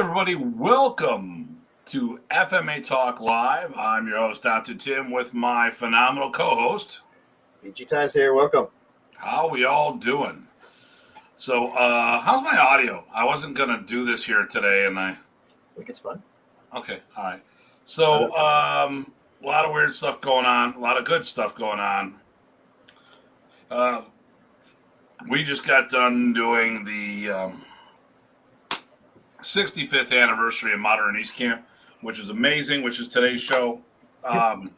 everybody. Welcome to FMA Talk Live. I'm your host, Datu Tim, with my phenomenal co-host. PG Ty's here. Welcome. How we all doing? So, how's my audio? I wasn't going to do this here today, and I think it's fun. Okay, all right. So, a lot of weird stuff going on, a lot of good stuff going on. We just got done doing the 65th anniversary of Modern Arnis camp, which is amazing, which is today's show. Trying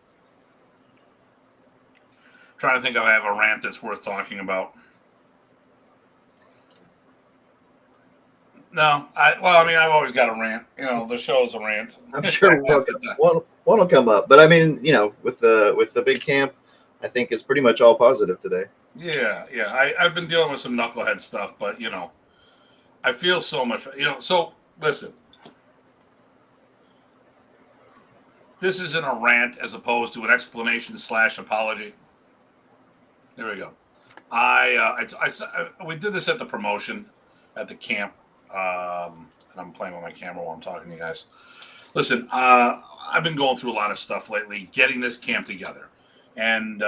to think if I have a rant that's worth talking about. No, I've always got a rant. You know, the show's a rant. I'm sure one will come up. But I mean, you know, with the big camp, I think it's pretty much all positive today. Yeah. I've been dealing with some knucklehead stuff, but, you know, I feel so much, so listen. This isn't a rant as opposed to an explanation / apology. There we go. We did this at the promotion at the camp. And I'm playing with my camera while I'm talking to you guys. Listen, I've been going through a lot of stuff lately, getting this camp together. And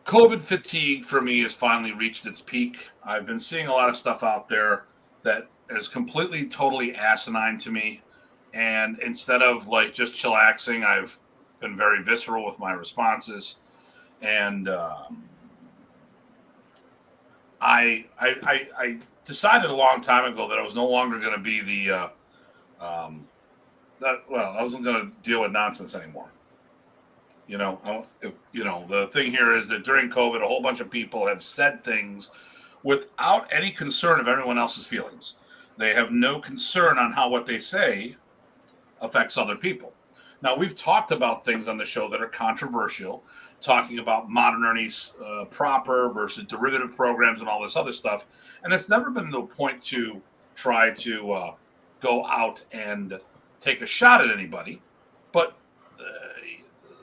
COVID fatigue for me has finally reached its peak. I've been seeing a lot of stuff out there that is completely, totally asinine to me. And instead of like just chillaxing, I've been very visceral with my responses. And I decided a long time ago that I was no longer going to be I wasn't going to deal with nonsense anymore. The thing here is that during COVID, a whole bunch of people have said things without any concern of everyone else's feelings. They have no concern on how what they say affects other people. Now, we've talked about things on the show that are controversial, talking about Modern Arnis proper versus derivative programs and all this other stuff. And it's never been the point to try to go out and take a shot at anybody. But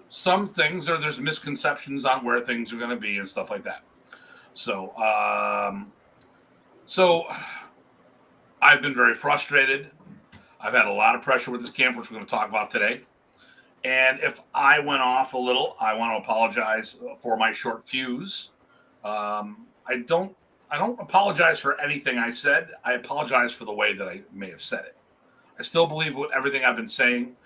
some things there's misconceptions on where things are going to be and stuff like that. So I've been very frustrated. I've had a lot of pressure with this camp, which we're going to talk about today. And if I went off a little, I want to apologize for my short fuse. I don't apologize for anything I said. I apologize for the way that I may have said it. I still believe with everything I've been saying.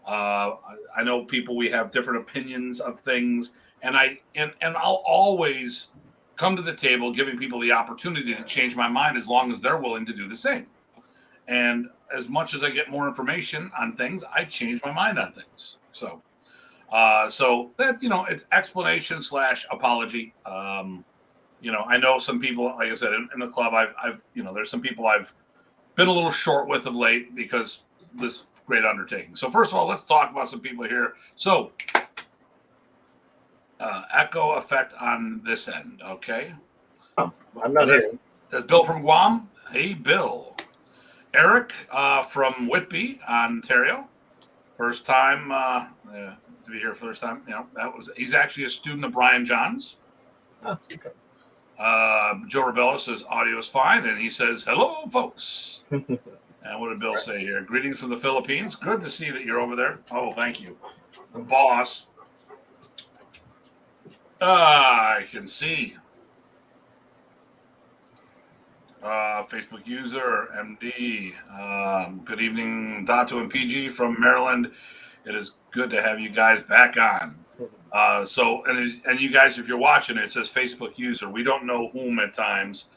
I know people, we have different opinions of things, and I'll always come to the table giving people the opportunity to change my mind as long as they're willing to do the same. And as much as I get more information on things, I change my mind on things. So that, it's explanation / apology. I know some people, like I said, in the club, I've there's some people I've been a little short with of late because this great undertaking. So first of all, let's talk about some people here. So echo effect on this end. Okay. Oh, I'm not here. That's Bill from Guam. Hey, Bill. Eric from Whitby, Ontario. First time to be here. First time. He's actually a student of Brian John's. Oh, okay. Joe Rebella says audio is fine, and he says hello, folks. And what did Bill say here? Greetings from the Philippines. Good to see that you're over there. Oh, thank you. The boss. I can see. Facebook user, MD. Good evening, Datu and PG from Maryland. It is good to have you guys back on. And you guys, if you're watching it says Facebook user. We don't know whom at times.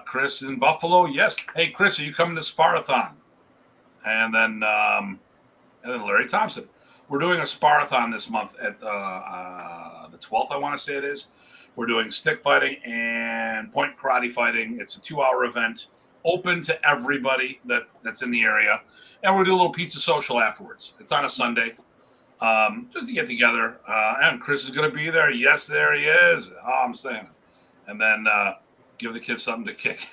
Chris in Buffalo, yes. Hey, Chris, are you coming to Sparathon? And then Larry Thompson. We're doing a Sparathon this month at the 12th, I want to say it is. We're doing stick fighting and point karate fighting. It's a 2-hour event, open to everybody that's in the area. And we'll do a little pizza social afterwards. It's on a Sunday, just to get together. And Chris is going to be there. Yes, there he is. Oh, I'm saying it. And then give the kids something to kick.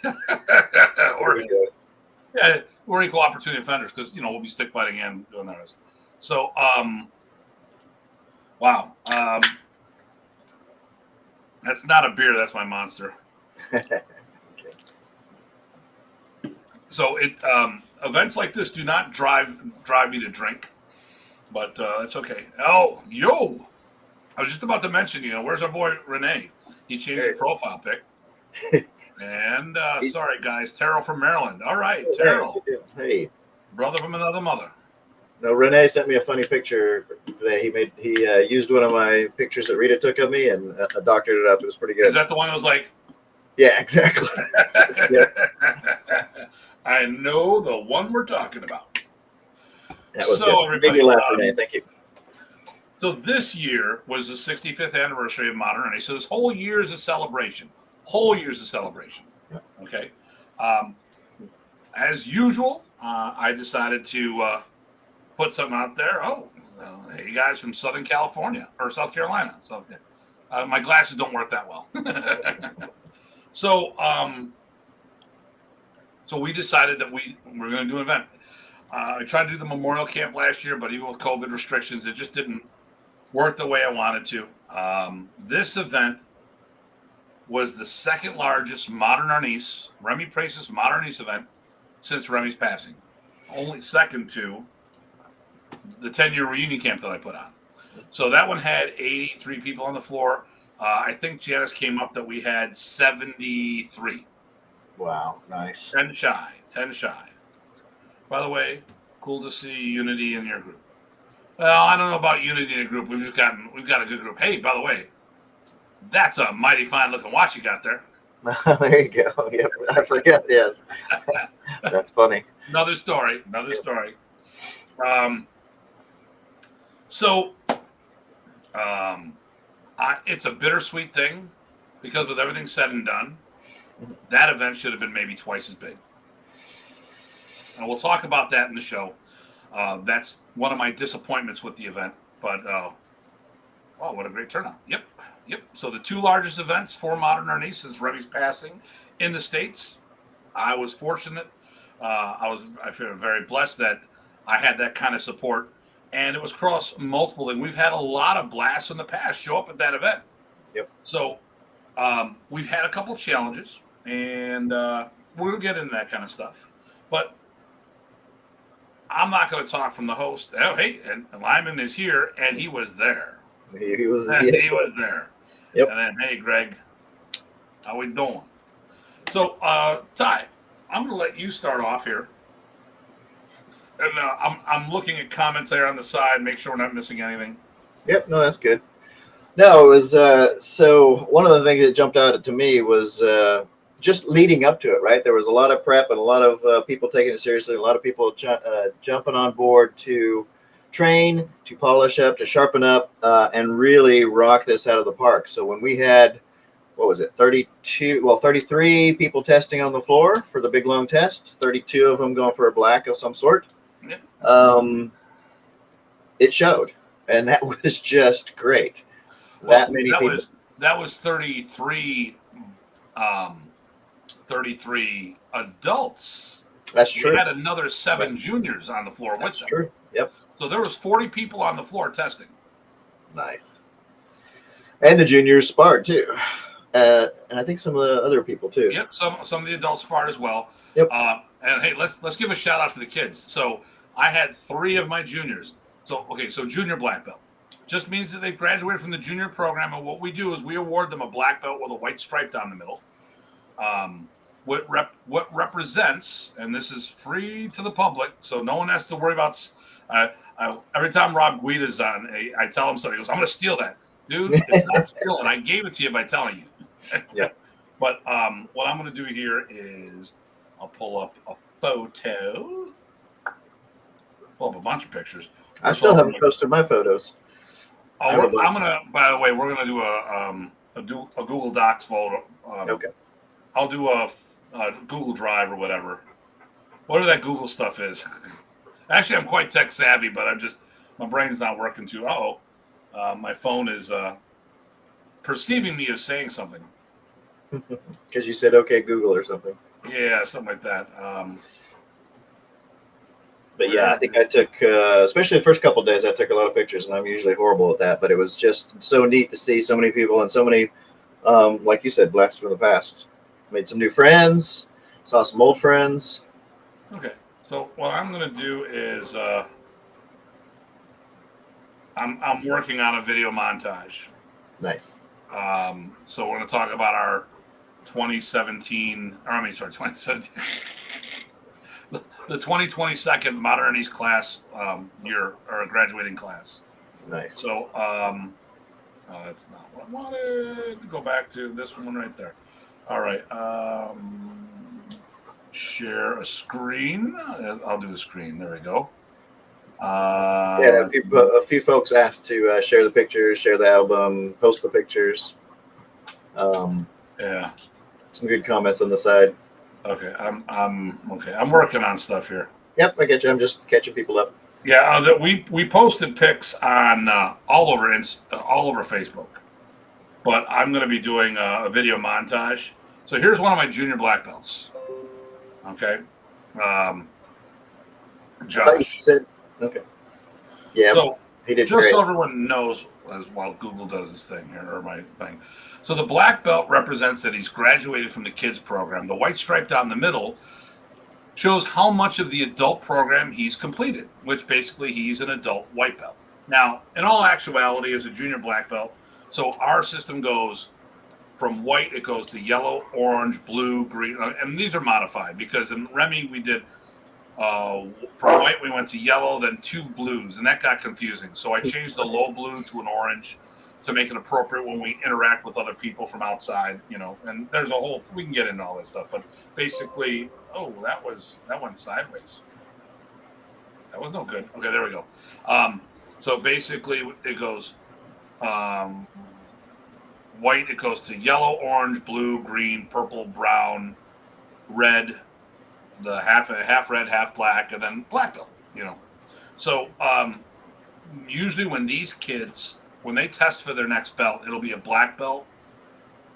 We're equal opportunity offenders because, we'll be stick fighting and doing that. So, wow. That's not a beer. That's my Monster. Okay. So events like this do not drive me to drink, but it's okay. Oh, yo! I was just about to mention, where's our boy Renee? He changed his profile pic. And sorry, guys, Terrell from Maryland. All right, Terrell. Hey, brother from another mother. No, Renee sent me a funny picture today. He used one of my pictures that Rita took of me and doctored it up. It was pretty good. Is that the one that was like? Yeah, exactly. Yeah. I know the one we're talking about. That was so good. everybody, made me laugh, Renee. Thank you. So this year was the 65th anniversary of Modern Arnis. So this whole year is a celebration. Okay. As usual, I decided to put something out there. Hey, you guys from Southern California or South Carolina. My glasses don't work that well. So we decided that we're going to do an event. I tried to do the memorial camp last year, but even with COVID restrictions, it just didn't work the way I wanted to. This event was the second largest Modern Arnis, Remy Price's Modern Arnis event since Remy's passing. Only second to the 10-year reunion camp that I put on. So that one had 83 people on the floor. I think Janice came up that we had 73. Wow, nice. 10 shy. By the way, cool to see unity in your group. Well, I don't know about unity in a group. We've got a good group. Hey, by the way, that's a mighty fine looking watch you got there. There you go. Yep, I forget. Yes, that's funny. Another story. It's a bittersweet thing because with everything said and done, that event should have been maybe twice as big. And we'll talk about that in the show. That's one of my disappointments with the event. But, wow, what a great turnout. Yep. So the two largest events for Modern Arnis since Remy's passing in the States. I was fortunate. I feel very blessed that I had that kind of support. And it was across multiple things. We've had a lot of blasts in the past show up at that event. Yep. So we've had a couple challenges, and we'll get into that kind of stuff. But I'm not going to talk from the host. Oh, hey, and Lyman is here, and he was there. He was there. Yep. And then, hey, Greg, how we doing? So, Ty, I'm going to let you start off here. And I'm looking at comments there on the side, make sure we're not missing anything. Yep, no, that's good. No, it was so one of the things that jumped out to me was just leading up to it, right? There was a lot of prep and a lot of people taking it seriously, a lot of people jumping on board to train, to polish up, to sharpen up, and really rock this out of the park. So when we had, 33 people testing on the floor for the big long test, 32 of them going for a black of some sort. It showed, and that was just great. That was 33 adults. That's true. We had another 7 juniors on the floor with them. That's true. Yep. So there was 40 people on the floor testing. Nice. And the juniors sparred too. And I think some of the other people too. Yep, some of the adults sparred as well. Yep. And hey, let's give a shout out to the kids. So I had 3 of my juniors. So junior black belt just means that they've graduated from the junior program, and what we do is we award them a black belt with a white stripe down the middle. What represents, and this is free to the public, so no one has to worry about. Every time Rob Guida's on, I tell him something. He goes, "I'm going to steal that, dude. It's not stealing. I gave it to you by telling you." Yeah. But what I'm going to do here is I'll pull up a photo. Pull up a bunch of pictures. I still haven't posted my photos. I'm gonna. By the way, we're gonna do a Google Docs photo. Okay. I'll do a Google Drive or whatever that Google stuff is. Actually, I'm quite tech savvy, but my brain's not working too. My phone is perceiving me as saying something. Because you said okay Google or something. Yeah, something like that. But yeah, I think I took, especially the first couple of days, I took a lot of pictures, and I'm usually horrible at that. But it was just so neat to see so many people and so many, like you said, blasts from the past. Made some new friends, saw some old friends. Okay, So what I'm going to do is I'm working on a video montage. Nice. So we're going to talk about our 2017, or I mean, sorry, 2017, the 2022nd Modern Arnis class year, or graduating class. Nice. So that's not what I wanted. Go back to this one right there. All right. Share a screen. I'll do a screen. There we go. Yeah, a few folks asked to share the pictures, share the album, post the pictures. Yeah. Some good comments on the side. Okay. I'm okay. I'm working on stuff here. Yep, I get you. I'm just catching people up. Yeah, that we posted pics on all over Facebook, but I'm going to be doing a video montage. So here's one of my junior black belts. Okay, Josh. Okay. Yeah. So he did just great. so everyone knows, as while Google does his thing here, or my thing. So the black belt represents that he's graduated from the kids program. The white stripe down the middle shows how much of the adult program he's completed, which basically he's an adult white belt. Now, in all actuality, as a junior black belt, so our system goes from white, it goes to yellow, orange, blue, green, and these are modified because in Remy we did from white we went to yellow, then 2 blues, and that got confusing. So I changed the low blue to an orange to make it appropriate when we interact with other people from outside, and there's a whole, we can get into all this stuff, but basically, that went sideways. That was no good. Okay, there we go. So basically it goes white, it goes to yellow, orange, blue, green, purple, brown, red, the half red, half black, and then black belt, So usually when these kids, when they test for their next belt, it'll be a black belt.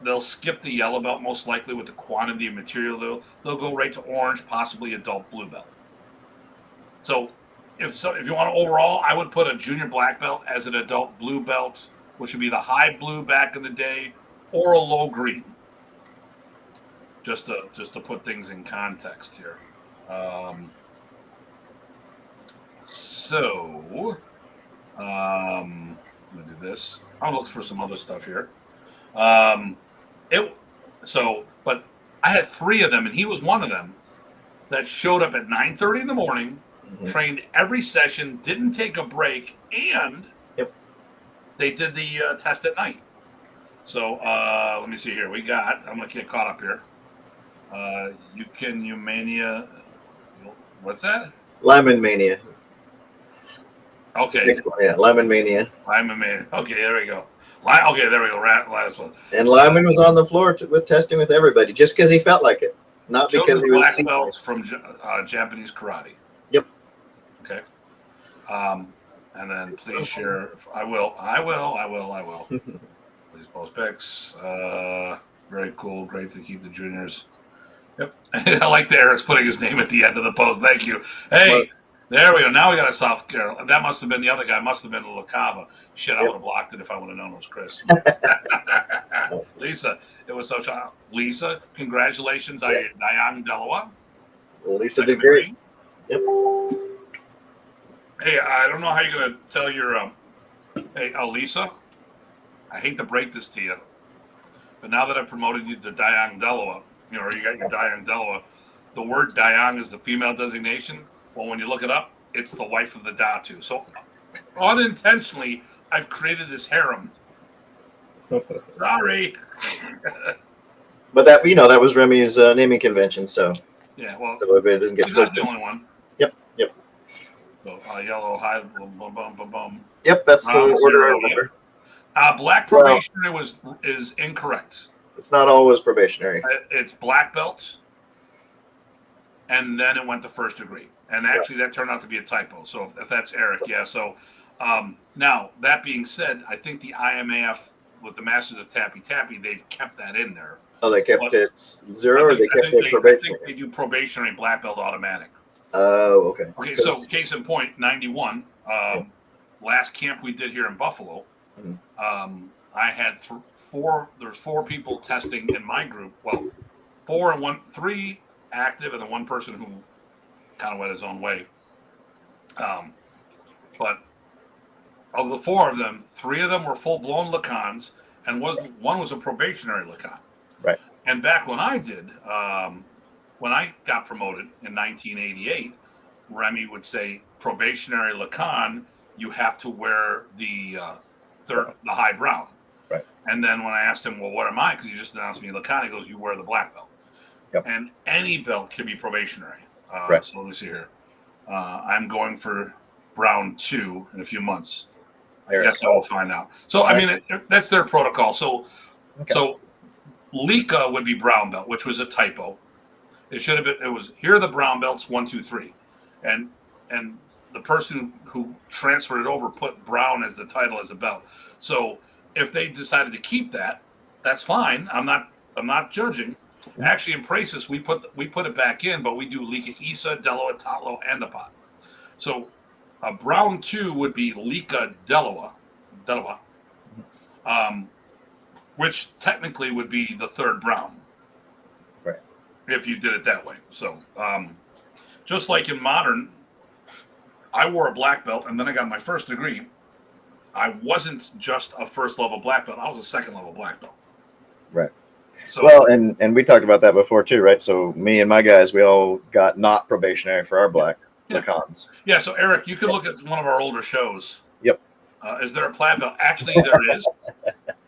They'll skip the yellow belt most likely with the quantity of material. They'll go right to orange, possibly adult blue belt. So if you want to overall, I would put a junior black belt as an adult blue belt, which would be the high blue back in the day, or a low green. Just to put things in context here. I'm gonna do this. I'll look for some other stuff here. But I had 3 of them, and he was one of them that showed up at 9:30 in the morning, trained every session, didn't take a break, and they did the test at night. So let me see here. I'm gonna get caught up here. Mania. What's that? Lyman Mania. Okay. Yeah, Lyman Mania. Lyman Mania. Okay, there we go. Okay, there we go. Last one. And Lyman was on the floor with testing with everybody just because he felt like it, not because he was black belts from Japanese karate. Yep. Okay. And then please share. I will. Please post pics. Very cool. Great to keep the juniors. Yep. I like the Eric's putting his name at the end of the post. Thank you. Hey, there we go. Now we got a South Carolina. That must have been the other guy. Must have been LaCava. Shit, I would have blocked it if I would have known it was Chris. Lisa, it was so fun. Lisa, congratulations. Diane Delaware. Lisa did great. Yep. Hey, I don't know how you're going to tell your, Lisa, I hate to break this to you, but now that I've promoted you to Diane Delaware, or you got your Diane Delaware, the word Diane is the female designation. Well, when you look it up, it's the wife of the Datu. So unintentionally, I've created this harem. Sorry. But that was Remy's naming convention, so. Yeah, well, so it doesn't get twisted. That's the only one. Yep. So yellow, high, boom, boom, boom, boom, boom. Yep, that's the order I remember. Black probationary is incorrect. It's not always probationary. It's black belt, and then it went to first degree. And actually, that turned out to be a typo. So if that's Eric, yeah. So now, that being said, I think the IMAF with the Masters of Tappy Tappy, they've kept that in there. Oh, they kept it 0, or they kept it probationary? I think they do probationary black belt automatic. Oh, okay. Okay, so case in point, 91, last camp we did here in Buffalo, I had 4 people testing in my group. Well, 3 active and then 1 person who kind of went his own way. But of the 4 of them, 3 of them were full-blown Lacans, and one was a probationary Lacan. Right. And back when I did, when I got promoted in 1988, Remy would say, probationary Lacan, you have to wear the high brown. Right. And then when I asked him, well, what am I? Because you just announced me Lacan, he goes, you wear the black belt. Yep. And any belt can be probationary. Right. So let me see here. I'm going for brown 2 in a few months. I guess I will find out. So, I mean, that's their protocol. So, so Lika would be brown belt, which was a typo. It should have been. It was here are the brown belts 1, 2, 3, and the person who transferred it over put brown as the title as a belt. So if they decided to keep that, that's fine. I'm not judging. Actually, in Prasis, we put it back in, but we do Lika Isa, Deloa, Tatlo, and Apat. So a brown 2 would be Lika Deloa, which technically would be the 3rd brown. Right. If you did it that way. So just like in modern, I wore a black belt and then I got my first degree. I wasn't just a first level black belt. I was a 2nd level black belt. Right. So, well, and we talked about that before too, right? So me and my guys, we all got not probationary for our black Lacans. Yeah. So Eric, you can look at one of our older shows. Yep. Is there a plaid belt? Actually, there is.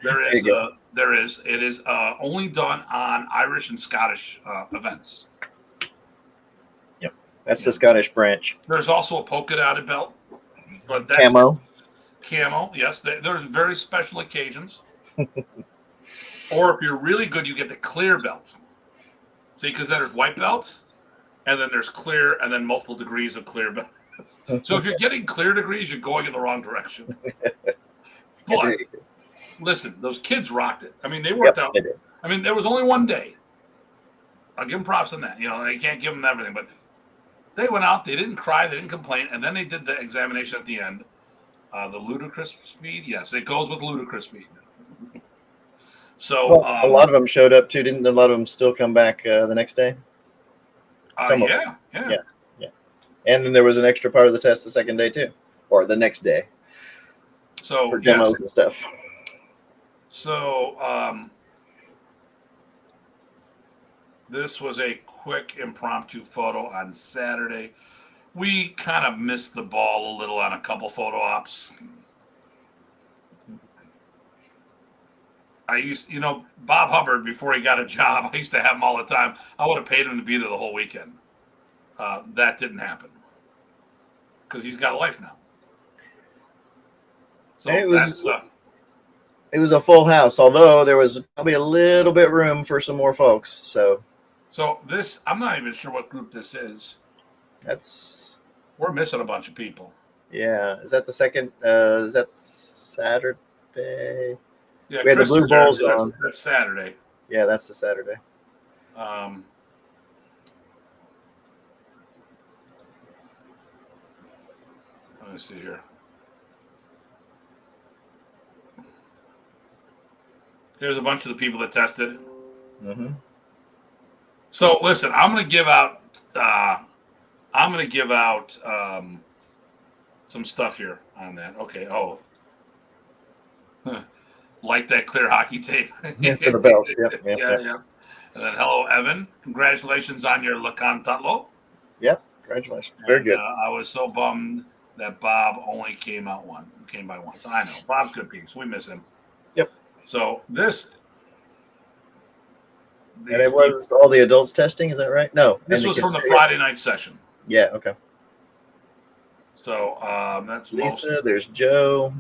There is. There is. It is only done on Irish and Scottish events. Yep. That's the Scottish branch. There's also a polka dotted belt, but that's camo. Camo. Yes. There's very special occasions. Or if you're really good, you get the clear belt. See, because then there's white belt, and then there's clear, and then multiple degrees of clear belt. So if you're getting clear degrees, you're going in the wrong direction. But listen, those kids rocked it. I mean, they worked out. They did. I mean, there was only one day. I'll give them props on that. You know, they can't give them everything, but they went out. They didn't cry. They didn't complain. And then they did the examination at the end. The ludicrous speed. Yes, it goes with ludicrous speed. So a lot of them showed up too. Didn't a lot of them still come back the next day? Yeah. And then there was an extra part of the test the second day too, or the next day. So for demos and stuff. So this was a quick impromptu photo on Saturday. We kind of missed the ball a little on a couple photo ops. I used, Bob Hubbard, before he got a job, I used to have him all the time. I would have paid him to be there the whole weekend. That didn't happen because he's got a life now. So it was a full house, although there was probably a little bit room for some more folks. So this, I'm not even sure what group this is. We're missing a bunch of people. Yeah. Is that the second? Is that Saturday? Yeah, we had the Blue Bulls on. That's Saturday. Yeah, that's the Saturday. Let me see here. Here's a bunch of the people that tested. Mm-hmm. So listen, I'm going to give out some stuff here on that. Okay. Oh. Like that clear hockey tape. For the belt. Yep. Yeah. And then hello, Evan. Congratulations on your Lacan Tatlo. Yep. Congratulations. Very good. I was so bummed that Bob only came by once. I know. Bob's good piece. We miss him. Yep. So this. And it was all the adults testing, is that right? No. This was from the Friday night session. Yeah, okay. So that's Lisa, there's Joe.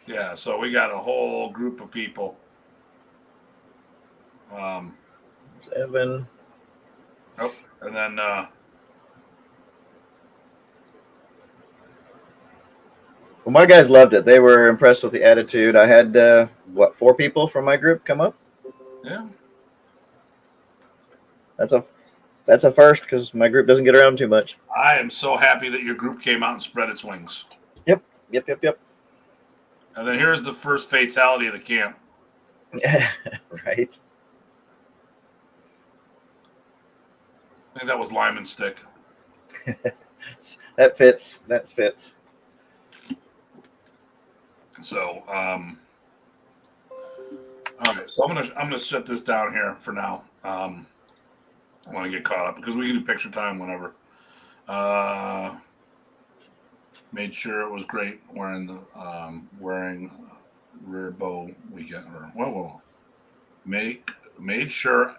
Yeah, so we got a whole group of people. There's Evan. Oh, and then well, my guys loved it. They were impressed with the attitude. I had 4 people from my group come up. Yeah. That's a first because my group doesn't get around too much. I am so happy that your group came out and spread its wings. Yep. And then here's the first fatality of the camp. Right. I think that was Lyman Stick. That fits. That fits. So, all right. So I'm gonna shut this down here for now. I want to get caught up because we can do picture time whenever. Made sure it was great wearing rear bow weekend or whoa. Made sure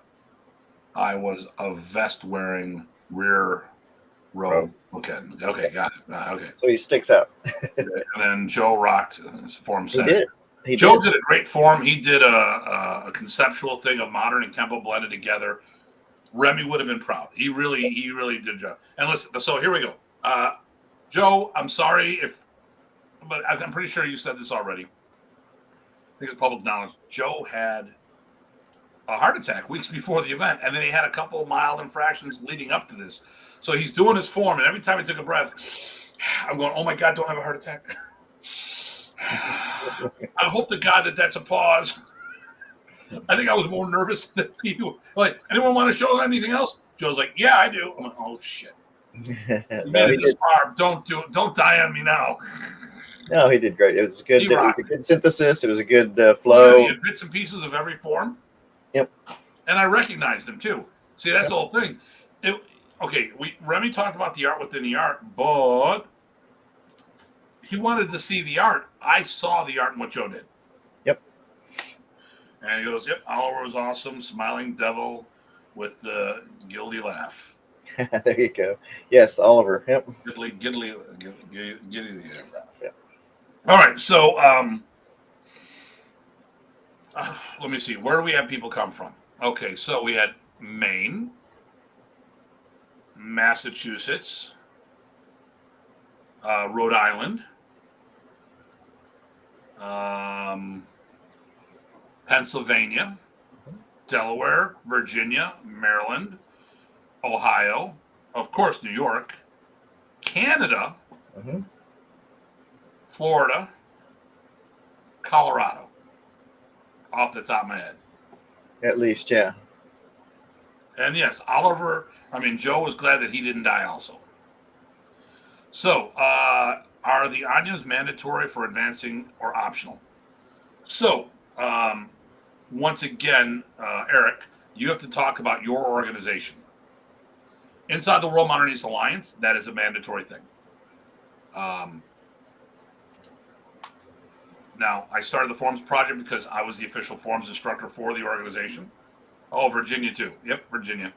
I was a vest wearing rear row bookend. Okay, got it. Okay. So he sticks out. And then Joe rocked Form He Center. did. Joe did a great form. He did a conceptual thing of modern and Kempo blended together. Remy would have been proud. He really did a job. And listen, so here we go. Joe, I'm sorry but I'm pretty sure you said this already. I think it's public knowledge. Joe had a heart attack weeks before the event, and then he had a couple of mild infractions leading up to this. So he's doing his form, and every time he took a breath, I'm going, "Oh my God, don't have a heart attack." I hope to God that's a pause. I think I was more nervous than you. Like, anyone want to show anything else? Joe's like, "Yeah, I do." I'm like, "Oh shit." You made it this far. Don't do it. Don't die on me now. No, he did great. It was good. It was a good synthesis. It was a good flow. Yeah, he had bits and pieces of every form. Yep. And I recognized him too. See, that's the whole thing. Remy talked about the art within the art, but he wanted to see the art. I saw the art in what Joe did. Yep. And he goes, "Yep, Oliver was awesome, smiling devil with the guilty laugh." There you go. Yes, Oliver. Yep. Giddy laugh. Yep. All right, so let me see. Where do we have people come from? Okay, so we had Maine, Massachusetts, Rhode Island, Pennsylvania, Delaware, Virginia, Maryland, Ohio, of course, New York, Canada, Florida, Colorado, off the top of my head. At least, yeah. And yes, Joe was glad that he didn't die also. So, are the Anyas mandatory for advancing or optional? So, once again, Eric, you have to talk about your organization. Inside the World Modern Arnis Alliance, that is a mandatory thing. Now, I started the Forms Project because I was the official Forms instructor for the organization. Oh, Virginia too. Yep, Virginia.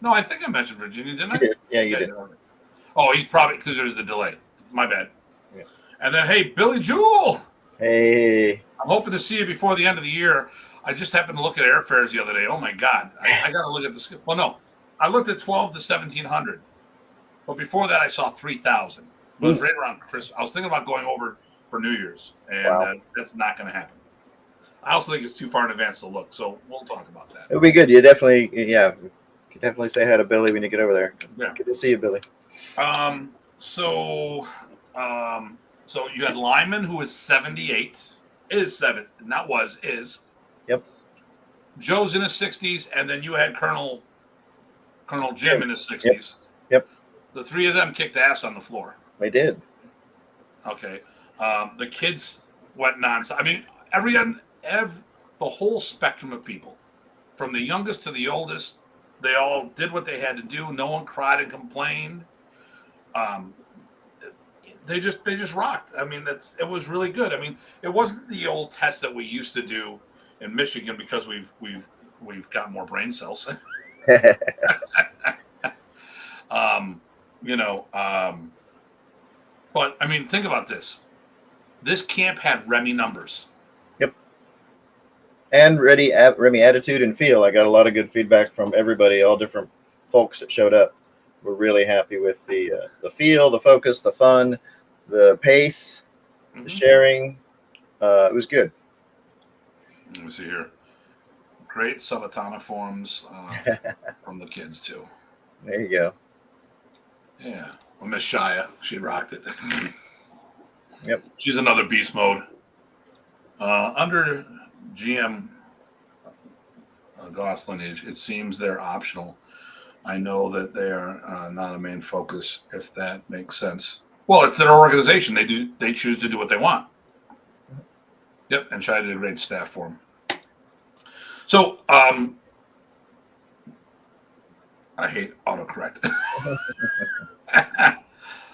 No, I think I mentioned Virginia, didn't I? You did. Yeah, you did. Oh, he's probably, because there's the delay. My bad. Yeah. And then, hey, Billy Jewell. Hey. I'm hoping to see you before the end of the year. I just happened to look at airfares the other day. Oh, my God. I got to look at the – well, no. I looked at 12 to 1,700. But before that, I saw 3,000. It was right around Christmas. I was thinking about going over for New Year's, and that's not going to happen. I also think it's too far in advance to look, so we'll talk about that. It'll be good. You definitely say hi to Billy when you get over there. Yeah. Good to see you, Billy. So you had Lyman, who was 78, is. Yep. Joe's in his 60s, and then you had Colonel Jim in his 60s. Yep. The three of them kicked ass on the floor. They did. Okay. The kids went nonstop. I mean, the whole spectrum of people, from the youngest to the oldest, they all did what they had to do. No one cried and complained. They just rocked. I mean, it was really good. I mean, it wasn't the old test that we used to do in Michigan because we've got more brain cells. But I mean, think about this. This camp had Remy numbers. Yep. And Remy attitude and feel. I got a lot of good feedback from everybody, all different folks that showed up. We're really happy with the feel, the focus, the fun, the pace, the sharing. It was good. Let me see here. Great subatonic forms from the kids too. There you go. Yeah. Well, Miss Shia, she rocked it. Yep. She's another beast mode. Under GM Goss lineage, it seems they're optional. I know that they are not a main focus, if that makes sense. Well, it's their organization. They choose to do what they want. Yep, and Shai did a great staff for them. So, I hate autocorrect.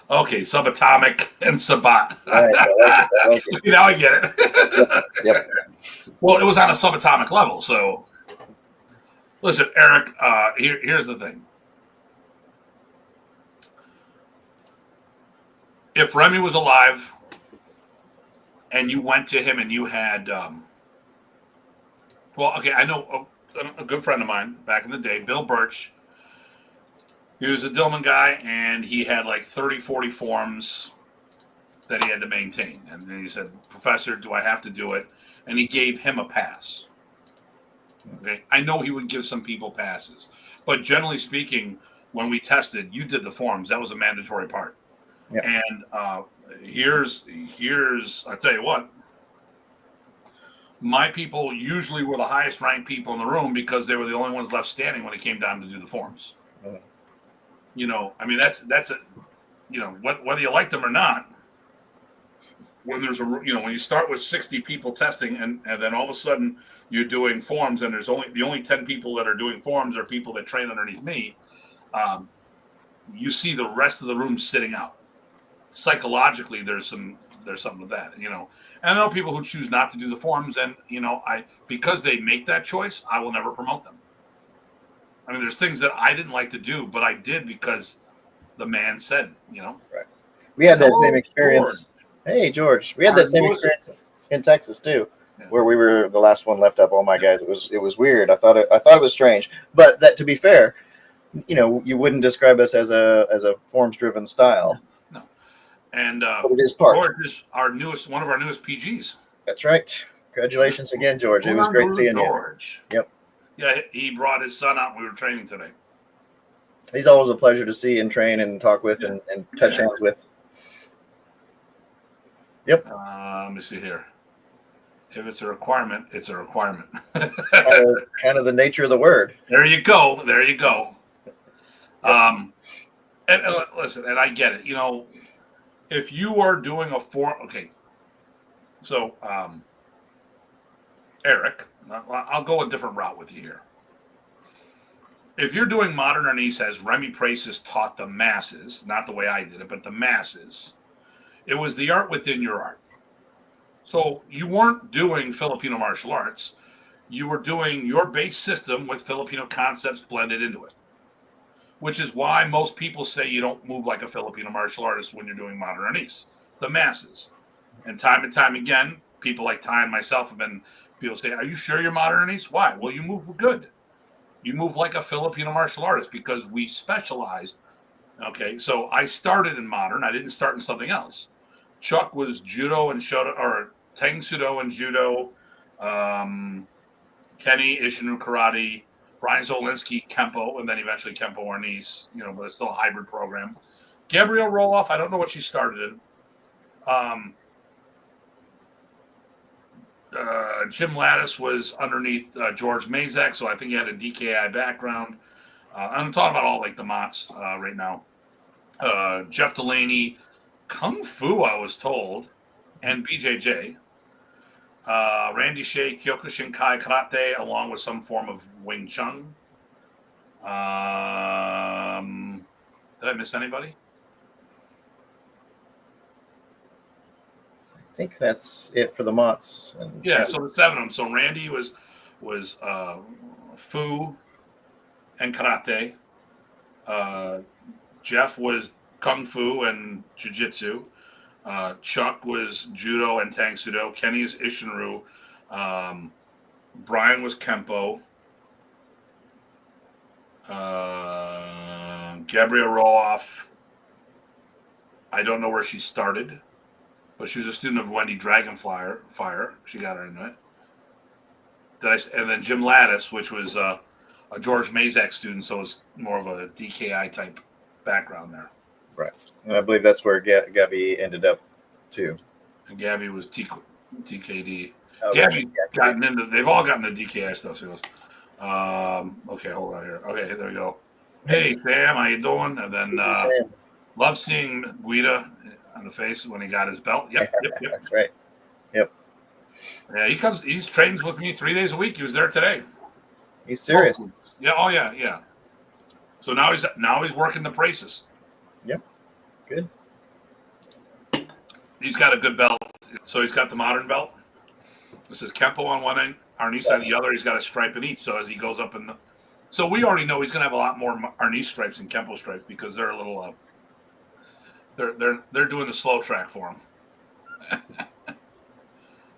Okay, subatomic and sabat. Right, I like it. Now I get it. Yep. Well, it was on a subatomic level. So, listen, Eric. Here's the thing. If Remy was alive, and you went to him, and you had, well, okay, I know a good friend of mine back in the day, Bill Birch. He was a Dillman guy, and he had like 30, 40 forms that he had to maintain. And then he said, Professor, do I have to do it? And he gave him a pass. Okay. I know he would give some people passes. But generally speaking, when we tested, you did the forms. That was a mandatory part. Yep. And here's I tell you what, my people usually were the highest ranked people in the room because they were the only ones left standing when it came down to do the forms. Mm-hmm. You know, I mean, that's a, you know, whether you like them or not, when there's a, you know, when you start with 60 people testing and then all of a sudden you're doing forms and there's only 10 people that are doing forms are people that train underneath me, you see the rest of the room sitting out. Psychologically, there's something with that, you know. And I know people who choose not to do the forms, and you know, because they make that choice, I will never promote them. I mean, there's things that I didn't like to do, but I did because the man said, you know. Right. We had that same George. experience. Hey, George. We had that same experience in Texas too, where we were the last one left up. All my guys. It was weird. I thought it was strange. But that, to be fair, you know, you wouldn't describe us as a forms driven style. No. And but it is part. George is one of our newest PGs. That's right. Congratulations again, George. It was great seeing George. You. Yep. Yeah, he brought his son out. We were training today. He's always a pleasure to see and train and talk with and touch hands with. Yep. Let me see here. If it's a requirement, it's a requirement. kind of the nature of the word. There you go. There you go. Yep. And listen, and I get it. You know, if you are doing a form, okay. So, Eric, I'll go a different route with you here. If you're doing Modern Arnis as Remy Praces taught the masses, not the way I did it, but the masses, it was the art within your art. So you weren't doing Filipino martial arts. You were doing your base system with Filipino concepts blended into it, which is why most people say you don't move like a Filipino martial artist when you're doing Modern Arnis, the masses. And time again, people like Ty and myself have been, people say, are you sure you're Modern Arnis? Why? Well, you move good. You move like a Filipino martial artist because we specialized. Okay, so I started in Modern. I didn't start in something else. Chuck was judo and shoto, or Tang Sudo and judo. Kenny, Isshinryu karate. Brian Zolinsky, Kempo, and then eventually Kempo Arnis, you know, but it's still a hybrid program. Gabrielle Roloff, I don't know what she started in. Jim Lattis was underneath George Mazak, so I think he had a DKI background. I'm talking about all like the Mots right now. Jeff Delaney, Kung Fu, I was told, and BJJ. Randy Shea, Kyokushinkai Karate, along with some form of Wing Chun. Did I miss anybody? I think that's it for the Mots. Yeah, so the 7 of them. So Randy was Fu and Karate. Jeff was Kung Fu and Jiu-Jitsu. Chuck was Judo and Tang Sudo. Kenny's Isshinryu. Brian was Kempo. Gabrielle Roloff. I don't know where she started, but she was a student of Wendy Dragonfire. She got her into it. And then Jim Lattis, which was a George Mazak student, so it's more of a DKI type background there. Right. And I believe that's where Gabby ended up too. And Gabby was TKD. Oh, Gabby's they've all gotten the DKI stuff. So okay, hold on here. Okay, there we go. Hey Sam, how you doing? And then Sam. love seeing Guida on the face when he got his belt. Yep. That's right. Yep. Yeah, he comes. He's trains with me 3 days a week. He was there today. He's serious. Mostly. Yeah. Oh yeah. So now he's working the braces. Yep. Good. He's got a good belt. So he's got the modern belt. This is Kempo on one end, Arnis on the other. He's got a stripe in each. So as he goes up in the, so we already know he's going to have a lot more Arnis stripes than Kempo stripes because they're a little. They're doing the slow track for him.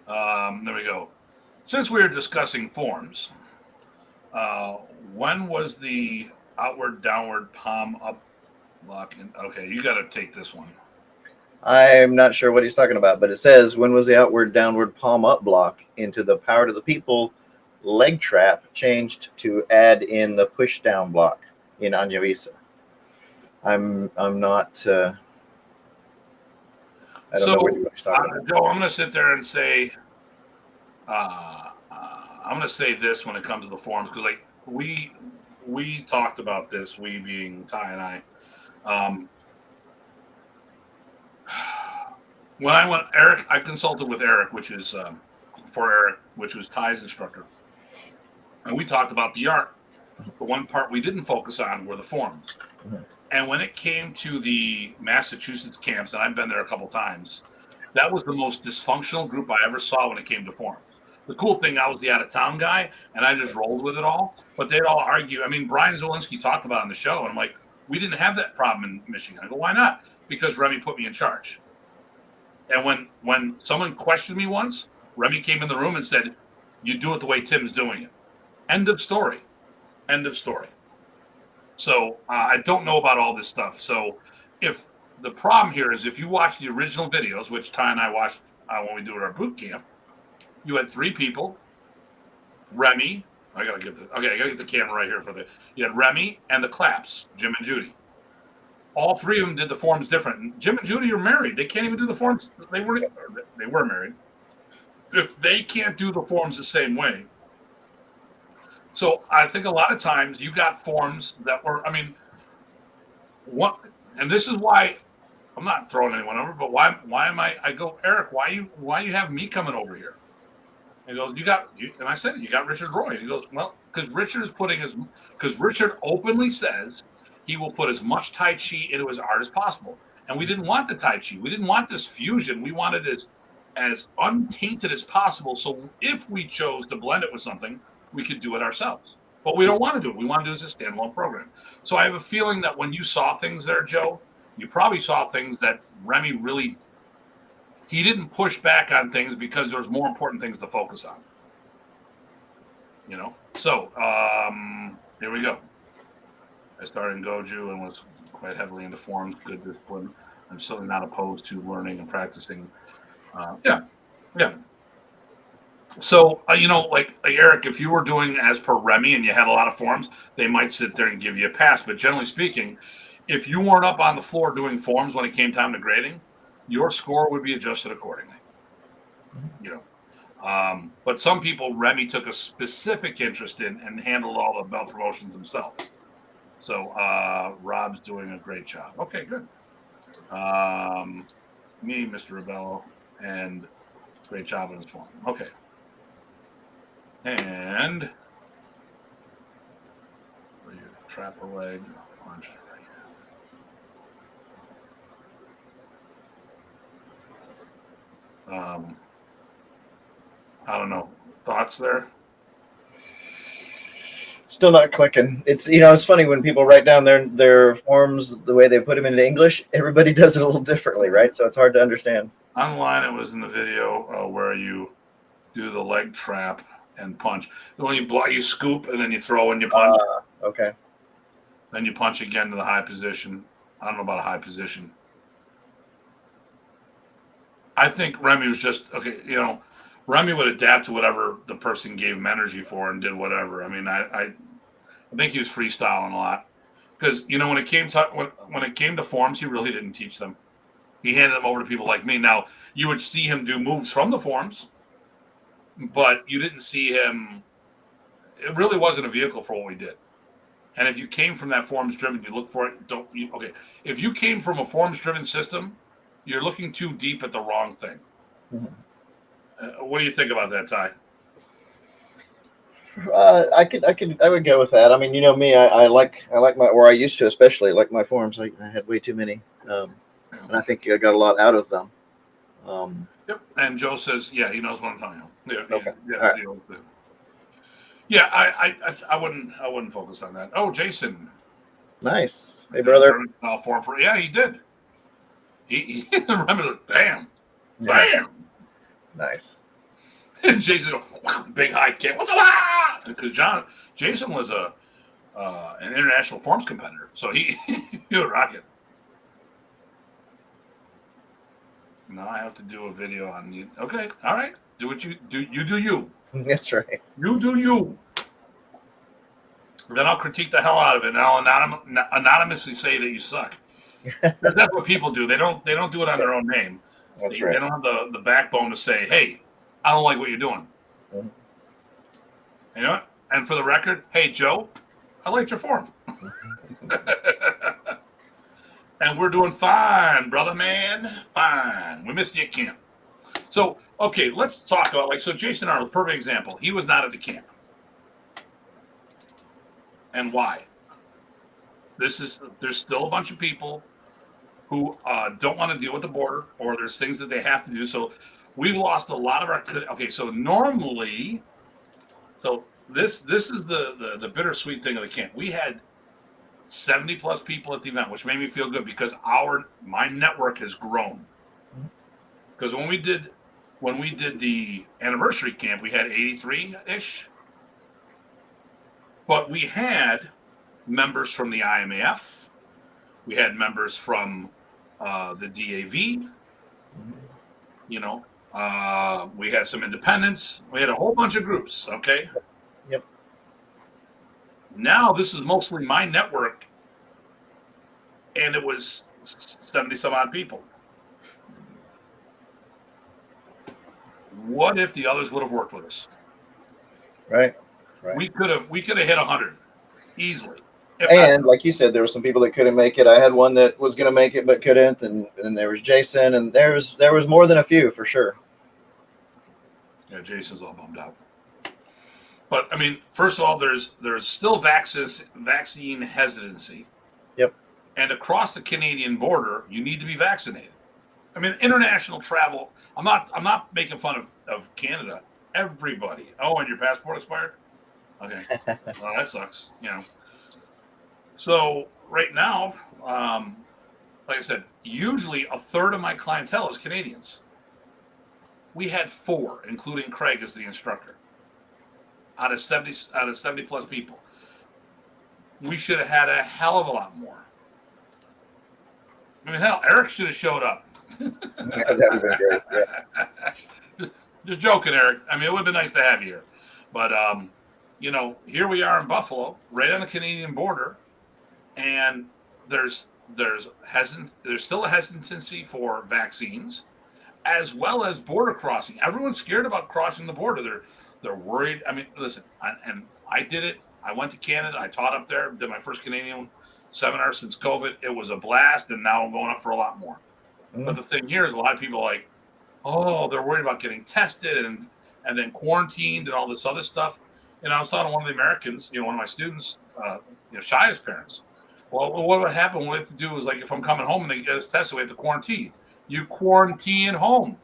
There we go. Since we were discussing forms, when was the outward downward palm up block? Okay, you got to take this one. I'm not sure what he's talking about, but it says, when was the outward downward palm up block into the power to the people leg trap changed to add in the push down block in Anyavisa? I'm not. I don't know what he's talking about. Joe, I'm going to sit there and say, I'm going to say this when it comes to the forms because like we talked about this, we being Ty and I. When I went, Eric, I consulted with Eric, which is for Eric, which was Ty's instructor, and we talked about the art. The one part we didn't focus on were the forms. Mm-hmm. And when it came to the Massachusetts camps, and I've been there a couple times, that was the most dysfunctional group I ever saw when it came to forms. The cool thing, I was the out-of-town guy, and I just rolled with it all. But they'd all argue. I mean, Brian Zielinski talked about it on the show, and I'm like, we didn't have that problem in Michigan. I go, why not? Because Remy put me in charge. And when someone questioned me once, Remy came in the room and said, you do it the way Tim's doing it. End of story. End of story. So I don't know about all this stuff. So if the problem here is if you watch the original videos, which Ty and I watched when we do our boot camp, you had three people. Remy, I gotta get the camera right here for the. You had Remy and the claps, Jim and Judy. All three of them did the forms different. Jim and Judy are married. They can't even do the forms. They were married. If they can't do the forms the same way. So I think a lot of times you got forms that were, I mean, what, and this is why I'm not throwing anyone over, but why am I go, Eric, why you have me coming over here? And he goes, and I said, you got Richard Roy. And he goes, well, because Richard openly says he will put as much Tai Chi into his art as possible. And we didn't want the Tai Chi. We didn't want this fusion. We wanted it as untainted as possible. So if we chose to blend it with something, we could do it ourselves. But we don't want to do it. We want to do it as a standalone program. So I have a feeling that when you saw things there, Joe, you probably saw things that Remy really, he didn't push back on things because there's more important things to focus on. You know? So here we go. I started in Goju and was quite heavily into forms, good discipline. I'm certainly not opposed to learning and practicing. Yeah. So, like Eric, if you were doing as per Remy and you had a lot of forms, they might sit there and give you a pass. But generally speaking, if you weren't up on the floor doing forms when it came time to grading, your score would be adjusted accordingly. But some people, Remy took a specific interest in and handled all the belt promotions themselves. So Rob's doing a great job. Okay, good. Me, Mr. Rebello, and great job in his form. Okay. And where you trap a leg, punch. I don't know. Thoughts there? Still not clicking. It's funny when people write down their forms the way they put them into English. Everybody does it a little differently, right? So it's hard to understand. Online, it was in the video where you do the leg trap and punch. When you scoop and then you throw and you punch. Okay. Then you punch again to the high position. I don't know about a high position. I think Remy was just okay. Remy would adapt to whatever the person gave him energy for and did whatever. I mean, I think he was freestyling a lot because when it came to forms, he really didn't teach them. He handed them over to people like me. Now you would see him do moves from the forms, but you didn't see him. It really wasn't a vehicle for what we did. And if you came from that forms driven, you look for it. Okay. If you came from a forms driven system, you're looking too deep at the wrong thing. What do you think about that, Ty? I would go with that. I mean, you know me, I like my, or I used to, especially like my forms. I had way too many, and I think I got a lot out of them. Yep. And Joe says, yeah, he knows what I'm telling you. Yeah. Okay. Yeah. All right. Yeah. I wouldn't focus on that. Oh, Jason. Nice. Hey, brother. Yeah, he did. He remember the damn. Nice. And Jason, big high kick. What the? Because Jason was an international forms competitor, so he would rock it. Now I have to do a video on you. Okay, all right. Do what you do. You do you. That's right. You do you. Then I'll critique the hell out of it, and I'll anonymously say that you suck. That's what people do. They don't do it on their own name. That's They right. don't have the backbone to say, "Hey, I don't like what you're doing." Mm-hmm. You know what? And for the record, hey Joe, I liked your form. And we're doing fine, brother man. Fine. We missed you at camp. So, okay, let's talk about so Jason Arnold, perfect example. He was not at the camp. And why? There's still a bunch of people who don't want to deal with the border, or there's things that they have to do. So we've lost a lot of our. Okay, so normally, this is the bittersweet thing of the camp. We had 70 plus people at the event, which made me feel good because my network has grown. Because when we did the anniversary camp, we had 83-ish. But we had members from the IMAF. We had members from the DAV. You know, we had some independents. We had a whole bunch of groups. Okay. Yep. Now this is mostly my network, and it was 70 some odd people. What if the others would have worked with us? Right. We could have hit 100 easily. And like you said, there were some people that couldn't make it. I had one that was going to make it but couldn't, and there was Jason, and there was more than a few for sure. Yeah, Jason's all bummed out. But I mean, first of all, there's still vaccine hesitancy. Yep. And across the Canadian border, you need to be vaccinated. I mean, international travel. I'm not making fun of Canada. Everybody. Oh, and your passport expired? Okay. Well, that sucks. You know. So right now, like I said, usually a third of my clientele is Canadians. We had 4, including Craig as the instructor, out of 70 plus people. We should have had a hell of a lot more. I mean, hell, Eric should have showed up. That would have been great. Yeah. Just joking, Eric. I mean, it would have been nice to have you here. But, you know, here we are in Buffalo, right on the Canadian border, and there's still a hesitancy for vaccines, as well as border crossing. Everyone's scared about crossing the border. They're worried. I mean, listen, I did it. I went to Canada. I taught up there. Did my first Canadian seminar since COVID. It was a blast, and now I'm going up for a lot more. Mm-hmm. But the thing here is a lot of people are like, oh, they're worried about getting tested and then quarantined and all this other stuff. And I was talking to one of the Americans, you know, one of my students, Shia's parents. Well, what would happen? What we have to do is, like, if I'm coming home and they get us tested, we have to quarantine. You quarantine home.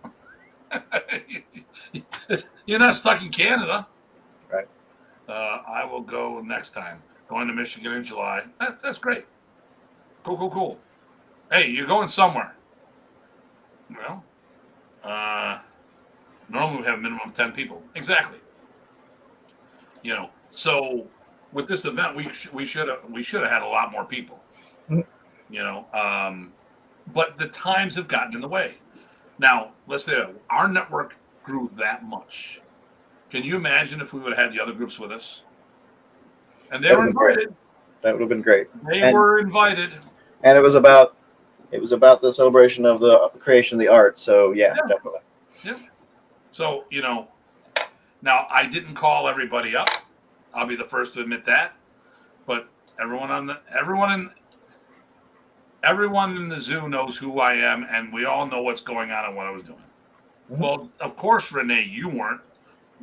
You're not stuck in Canada. Right. I will go next time. Going to Michigan in July. That's great. Cool. Hey, you're going somewhere. Well, normally we have a minimum of 10 people. Exactly. You know, so with this event, we should have had a lot more people. Mm-hmm. You know, but the times have gotten in the way. Now, let's say our network grew that much. Can you imagine if we would have had the other groups with us? And they were invited. That would have been great. They were invited. And it was about the celebration of the creation of the art. So yeah, definitely. Yeah. So, you know, now I didn't call everybody up. I'll be the first to admit that. But Everyone in the zoo knows who I am, and we all know what's going on and what I was doing. Mm-hmm. Well, of course, Renee, you weren't.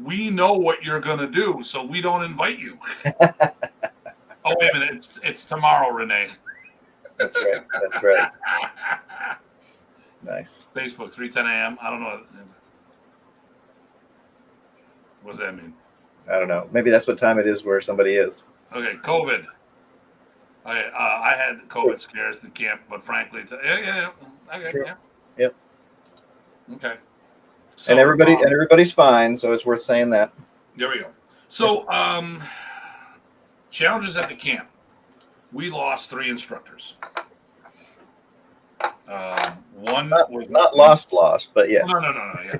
We know what you're going to do, so we don't invite you. Oh, wait a minute. It's tomorrow, Renee. That's right. That's right. Nice. Facebook, 3:10 a.m. I don't know. What does that mean? I don't know. Maybe that's what time it is where somebody is. Okay, COVID. I had COVID scares at the camp, but frankly, okay, Sure. yeah. Yep. Okay. So, and everybody's fine, so it's worth saying that. There we go. So, challenges at the camp. We lost 3 instructors. One was not lost, but yes. No. Yeah,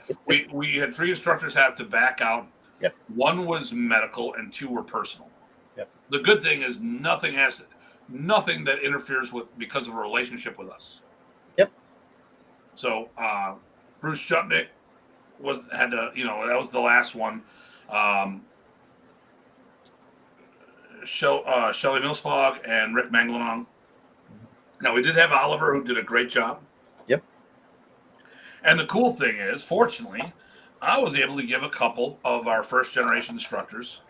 we had 3 instructors have to back out. Yep. 1 was medical, and 2 were personal. Yep. The good thing is nothing that interferes with because of a relationship with us. Yep. So Bruce Chutnick that was the last one. Shelley Millspog and Rick Manglanong. Now, we did have Oliver, who did a great job. Yep. And the cool thing is, fortunately, I was able to give a couple of our first-generation instructors,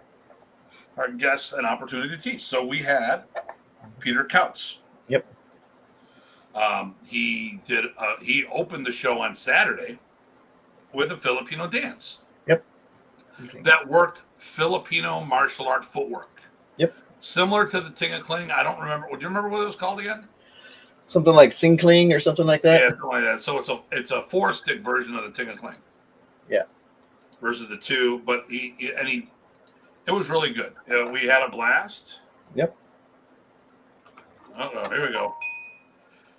our guests, an opportunity to teach. So we had Peter Kautz. Yep. He opened the show on Saturday with a Filipino dance. Yep. That worked Filipino martial art footwork. Yep. Similar to the Tingakling. I don't remember. Do you remember what it was called again? Something like Singkling or something like that. Yeah, something like that. So it's a 4-stick version of the Tingakling. Yeah. Versus the 2, but it was really good. We had a blast. Yep. Here we go.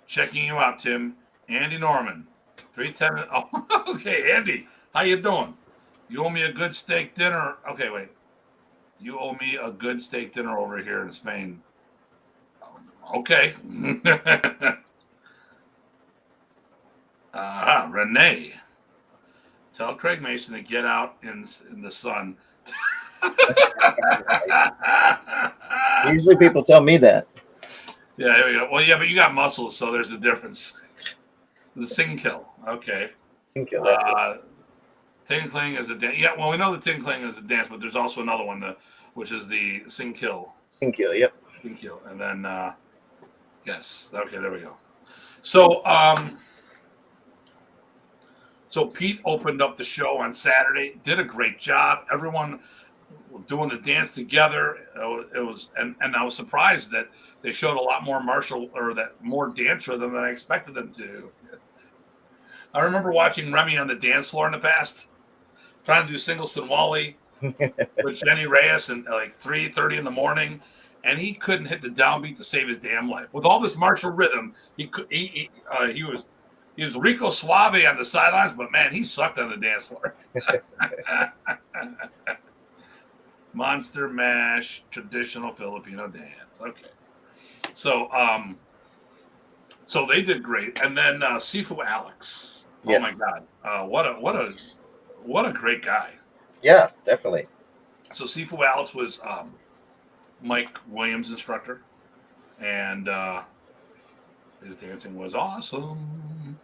Checking you out, Tim. Andy Norman. 3:10. Oh, okay, Andy. How you doing? You owe me a good steak dinner. Okay, wait. You owe me a good steak dinner over here in Spain. Okay. Renee. Tell Craig Mason to get out in the sun. Usually people tell me that. Yeah, here we go. Well, yeah, but you got muscles, so there's a difference. The sing kill. Okay. Sing kill, that's it. Tingkling is a dance. Yeah, well, we know the Tingkling is a dance, but there's also another one, which is the sing kill. Sing kill, yep. Sing kill. And then, yes. Okay, there we go. So, so Pete opened up the show on Saturday, did a great job. Everyone doing the dance together. It was, and I was surprised that they showed a lot more more dance rhythm than I expected them to. I remember watching Remy on the dance floor in the past, trying to do single Sinwali with Jenny Reyes and like 3:30 in the morning, and he couldn't hit the downbeat to save his damn life. With all this martial rhythm, he was Rico Suave on the sidelines, but man, he sucked on the dance floor. Monster Mash, traditional Filipino dance. Okay, so so they did great, and then Sifu Alex. Yes. Oh my God, what a great guy. Yeah, definitely. So Sifu Alex was Mike Williams' instructor, and his dancing was awesome.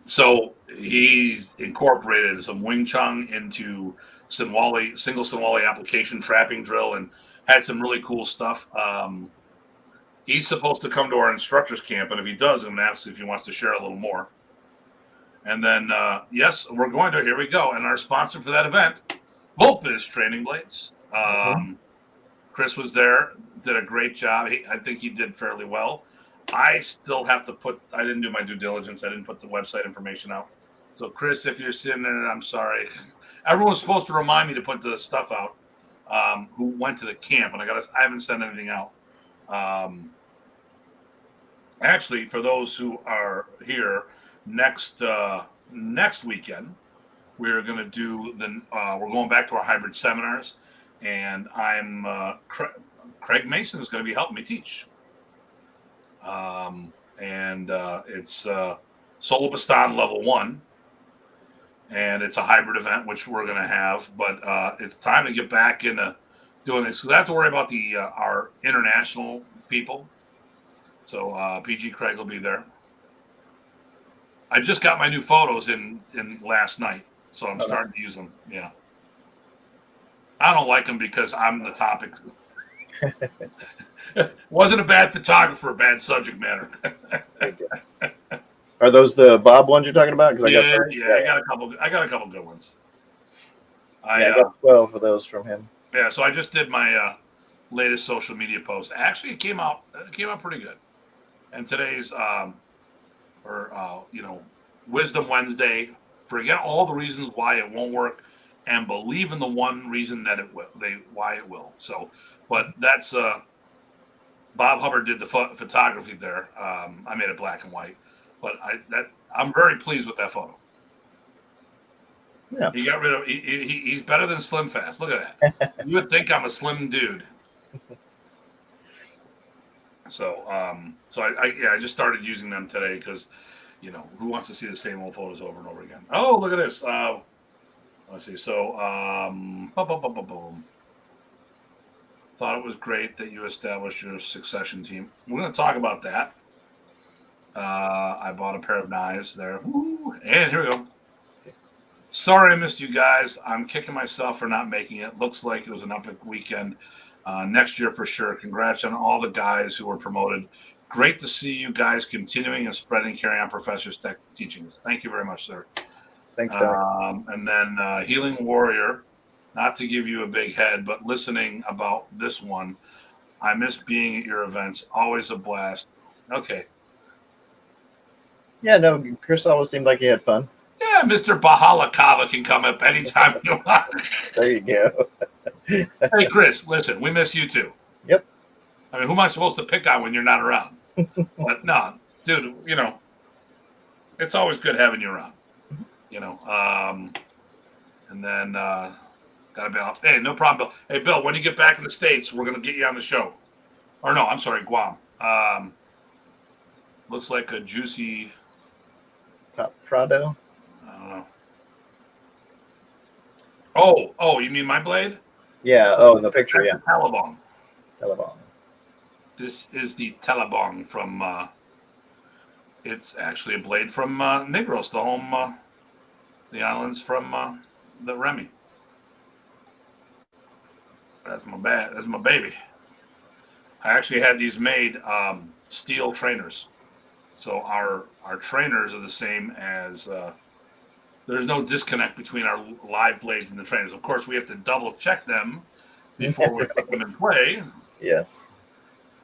So he's incorporated some Wing Chun into single Sinwali application trapping drill, and had some really cool stuff. He's supposed to come to our instructors camp, and if he does, I'm going to ask if he wants to share a little more. And then, yes, we're going to. Here we go. And our sponsor for that event, Vulpes Training Blades. Chris was there, did a great job. I think he did fairly well. I still have to I didn't do my due diligence. I didn't put the website information out. So, Chris, if you're sitting there, I'm sorry. Everyone's supposed to remind me to put the stuff out who went to the camp, and I haven't sent anything out. Actually, for those who are here next weekend, we're going to do we're going back to our hybrid seminars, and I'm Craig Mason is going to be helping me teach. It's Solo Bastan level 1, and it's a hybrid event which we're going to have. But it's time to get back into doing this. So I have to worry about the our international people. So PG Craig will be there. I just got my new photos in last night, so I'm starting to use them. Yeah. I don't like them because I'm the topic. Wasn't a bad photographer, bad subject matter. Are those the Bob ones you're talking about? Because I got a couple. I got a couple good ones. I got 12 of those from him. Yeah, so I just did my latest social media post. Actually, it came out pretty good. And today's Wisdom Wednesday. Forget all the reasons why it won't work, and believe in the one reason that it will. Why it will. So, but that's Bob Hubbard did the photography there. I made it black and white, but I'm very pleased with that photo. Yeah. He got rid of. He's better than Slim Fast. Look at that. You would think I'm a slim dude. So, I just started using them today because, who wants to see the same old photos over and over again? Oh, look at this. Let's see. So, thought it was great that you established your succession team. We're going to talk about that. I bought a pair of knives there. Woo, and here we go. Sorry I missed you guys. I'm kicking myself for not making it. Looks like it was an epic weekend. Next year for sure. Congrats on all the guys who were promoted. Great to see you guys continuing and spreading, carrying on Professor's tech teachings. Thank you very much, sir. Thanks, Tony. And then Healing Warrior, not to give you a big head, but listening about this one. I miss being at your events. Always a blast. Okay. Yeah, no, Chris always seemed like he had fun. Yeah, Mr. Bahalakava can come up anytime you want. There you go. Hey, Chris, listen, we miss you too. Yep. I mean, who am I supposed to pick on when you're not around? But no, dude, it's always good having you around. And then gotta be out. Hey, no problem, Bill. Hey, Bill, when you get back in the States, we're gonna get you on the show. Or no, I'm sorry, Guam. Looks like a juicy Top Prado. I don't know. Oh, you mean my blade? Yeah. Oh, in the picture, yeah. Talabong. This is the Talabong from. It's actually a blade from Negros, the home, the islands from the Remy. That's my baby. I actually had these made steel trainers, so our trainers are the same as. There's no disconnect between our live blades and the trainers. Of course, we have to double check them before we put them in play. Yes.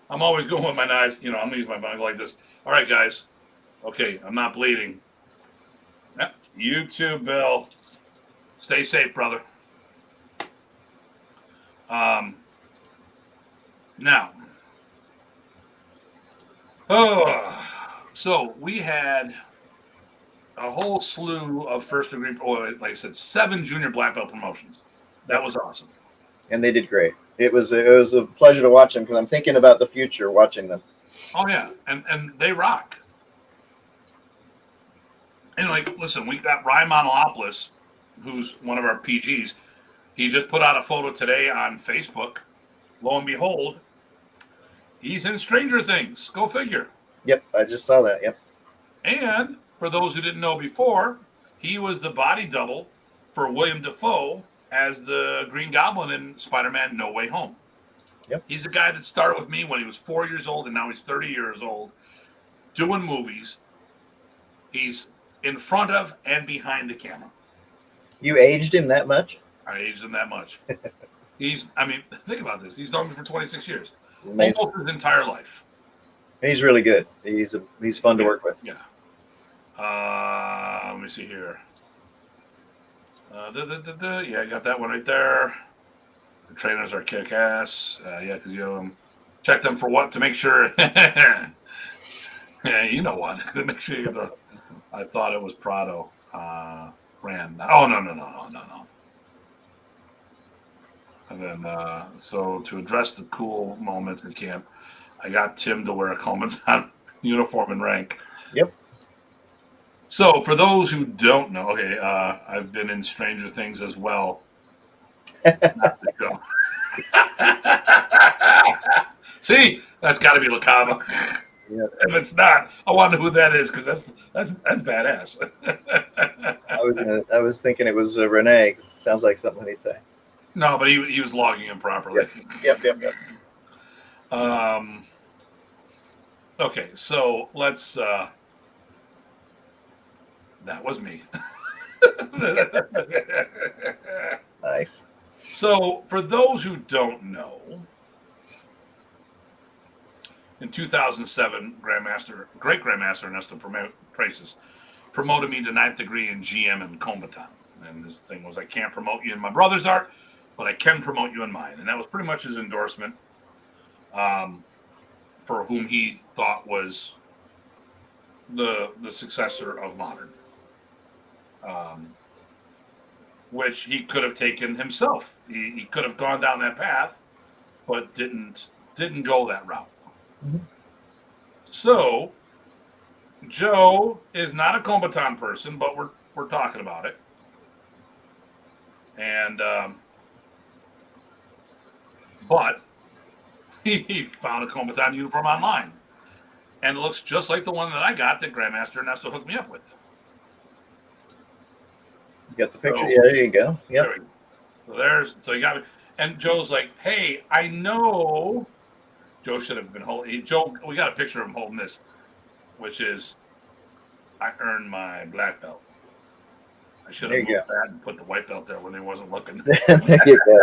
I'm always going with my knives. I'm going to use my knife like this. All right, guys. Okay, I'm not bleeding. Yep. You too, Bill. Stay safe, brother. Now. So we had a whole slew of first degree, like I said, 7 junior black belt promotions. That was awesome. And they did great. It was a pleasure to watch them because I'm thinking about the future watching them. Oh yeah, and they rock. And listen, we got Ryan Monolopoulos, who's one of our PGs. He just put out a photo today on Facebook. Lo and behold, he's in Stranger Things. Go figure. Yep, I just saw that. Yep. And for those who didn't know before, he was the body double for William Dafoe as the Green Goblin in Spider-Man No Way Home. Yep. He's the guy that started with me when he was 4 years old, and now he's 30 years old, doing movies. He's in front of and behind the camera. You aged him that much? I aged him that much. Think about this. He's known me for 26 years. Amazing. Almost his entire life. He's really good. He's fun to work with. Yeah. Let me see here. Yeah, I got that one right there. The trainers are kick-ass. Yeah, because check them for what? To make sure. Yeah, you know what? To make sure you get the. I thought it was Prado. Rand. Oh, no. And then, so to address the cool moments in camp, I got Tim to wear a Commandant uniform and rank. Yep. So for those who don't know, okay, I've been in Stranger Things as well. Not the show. See, that's got to be LaCava. Yeah. If it's not, I wonder who that is because that's badass. I was thinking it was Renee. 'Cause it sounds like something he'd say. No, but he was logging in properly. Yep. Okay, so let's. That was me. Nice. So, for those who don't know, in 2007, Great Grandmaster Ernesto Praises promoted me to 9th degree in GM in Combatant. And his thing was, I can't promote you in my brother's art, but I can promote you in mine. And that was pretty much his endorsement for whom he thought was the successor of Modern. Which he could have taken himself. He could have gone down that path, but didn't go that route. Mm-hmm. So Joe is not a Combatant person, but we're talking about it. And but he found a Combatant uniform online. And it looks just like the one that I got that Grandmaster Ernesto hooked me up with. You got the picture? Yeah, there you go. Yep. So you got me. And Joe's like, hey, I know. Joe should have been holding. Joe, we got a picture of him holding this, which is, I earned my black belt. I should have moved that and put the white belt there when they wasn't looking. There you go.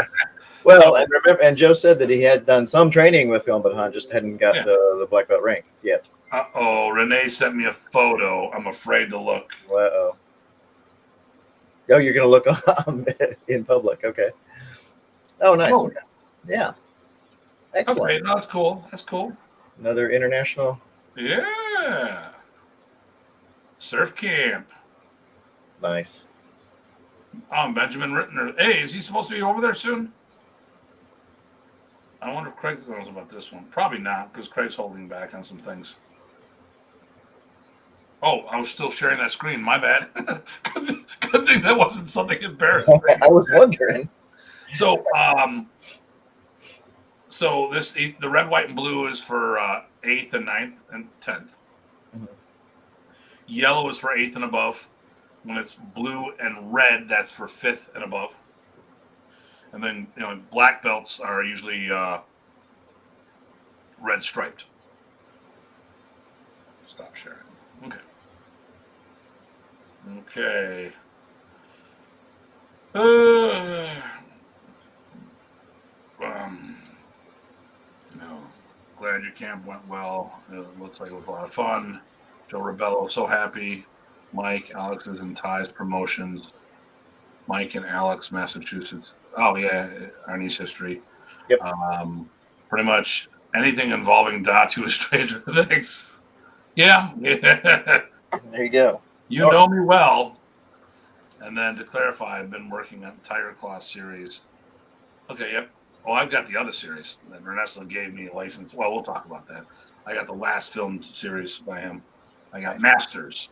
Well, and remember, and Joe said that he had done some training with Combatant, just hadn't got the black belt rank yet. Renee sent me a photo. I'm afraid to look. Uh-oh. Oh, you're going to look in public. Okay. Oh, nice. Oh. Okay. Yeah. Excellent. Okay, no, that's cool. That's cool. Another international. Yeah. Surf camp. Nice. Benjamin Rittner. Hey, is he supposed to be over there soon? I wonder if Craig knows about this one. Probably not, because Craig's holding back on some things. Oh, I was still sharing that screen. My bad. Good thing that wasn't something embarrassing. I was wondering. So, the red, white, and blue is for 8th and 9th and 10th. Mm-hmm. Yellow is for 8th and above. When it's blue and red, that's for 5th and above. And then black belts are usually red striped. Stop sharing. Okay. No. Glad your camp went well. It looks like it was a lot of fun. Joe Rebello, so happy. Mike, Alex's and Ty's promotions. Mike and Alex, Massachusetts. Oh, yeah, Arnis history. Yep. Pretty much anything involving Datu is Stranger Things. Yeah. There you go. You know me well. And then to clarify, I've been working on Tiger Claw series. Okay, yep. Oh, I've got the other series that Ernesto gave me a license. Well, we'll talk about that. I got the last filmed series by him. I got Masters.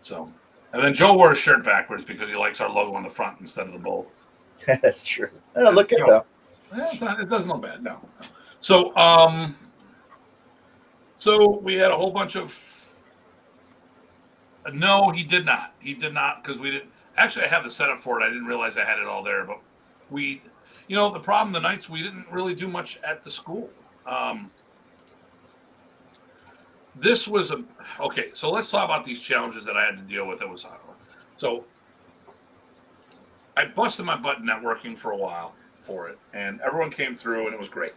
So, and then Joe wore his shirt backwards because he likes our logo on the front instead of the bull. That's true. Oh, look at that. It doesn't look bad, no. So, so we had a whole bunch of. No, he did not. He did not because we didn't. Actually, I have the setup for it. I didn't realize I had it all there, but we, the problem the nights we didn't really do much at the school. This was okay. So let's talk about these challenges that I had to deal with. So I busted my butt networking for a while for it, and everyone came through, and it was great.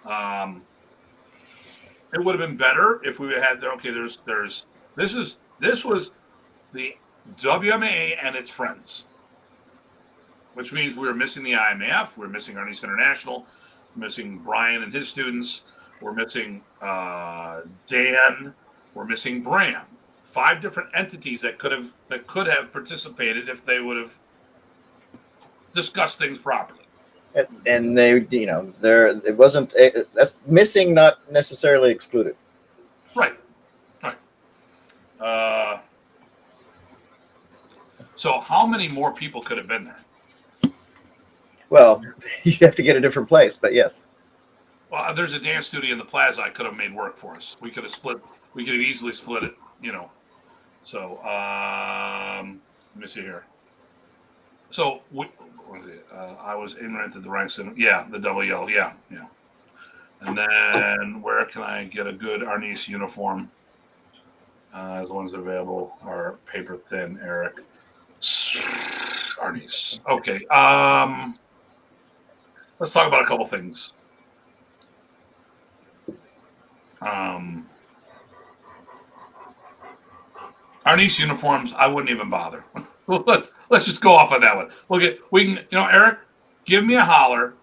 It would have been better if we had there. Okay, this was the WMA and its friends, which means we were missing the IMAF, we're missing Arnis International, missing Brian and his students, we're missing Dan, we're missing Bram. 5 different entities that could have participated if they would have discussed things properly. And they, it wasn't that's missing, not necessarily excluded. Right. So how many more people could have been there? Well, you have to get a different place, but yes. Well, there's a dance studio in the plaza I could have made work for us. We could have easily split it, So, let me see here. So, what was it? I was ignorant of the ranks. The double yellow. Yeah. And then where can I get a good Arnis uniform? The ones that are available are paper thin, Eric. Arnis. Okay. Let's talk about a couple things. Arnis uniforms, I wouldn't even bother. let's just go off on that one. We can, Eric, give me a holler,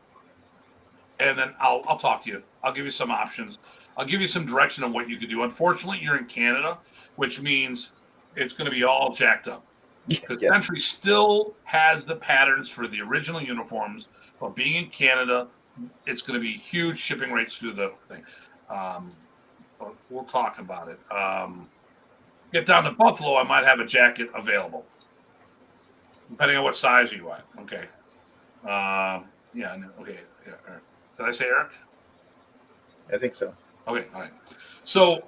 and then I'll talk to you. I'll give you some options. I'll give you some direction on what you could do. Unfortunately, you're in Canada, which means it's going to be all jacked up. Because Yes. Century still has the patterns for the original uniforms, but being in Canada, it's going to be huge shipping rates through the thing. But we'll talk about it. Get down to Buffalo, I might have a jacket available, depending on what size you want. Okay. Okay. Yeah. Did I say Eric? I think so. Okay. All right. So,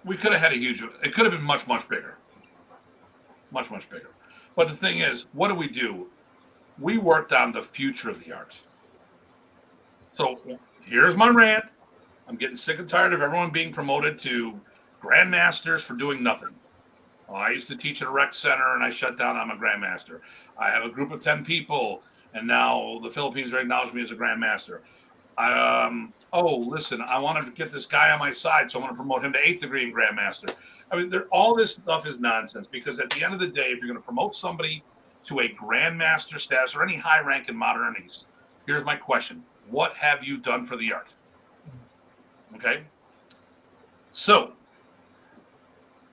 we could have had it could have been much, much bigger. Much, much bigger. But the thing is, what do? We worked on the future of the art. So here's my rant. I'm getting sick and tired of everyone being promoted to grandmasters for doing nothing. I used to teach at a rec center and I shut down. I'm a grandmaster. I have a group of 10 people and now the Philippines acknowledge me as a grandmaster. Listen, I wanted to get this guy on my side, so I want to promote him to 8th degree in grandmaster. I mean, all this stuff is nonsense because at the end of the day, if you're going to promote somebody to a grandmaster status or any high rank in Modern Arnis, here's my question. What have you done for the art? Okay. So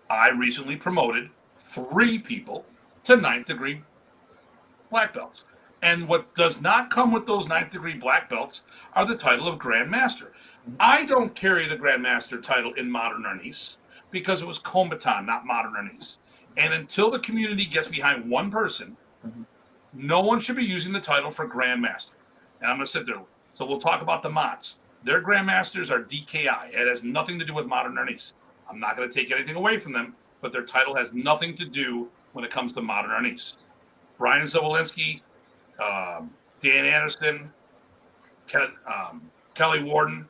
I recently promoted 3 people to 9th degree black belts. And what does not come with those 9th degree black belts are the title of Grandmaster. I don't carry the Grandmaster title in Modern Arnis because it was Combatant, not Modern Arnis. And until the community gets behind one person, no one should be using the title for Grandmaster. And I'm going to sit there. So we'll talk about the Mods. Their Grandmasters are DKI. It has nothing to do with Modern Arnis. I'm not going to take anything away from them, but their title has nothing to do when it comes to Modern Arnis. Brian Zawolinski, Dan Anderson, Kelly Warden,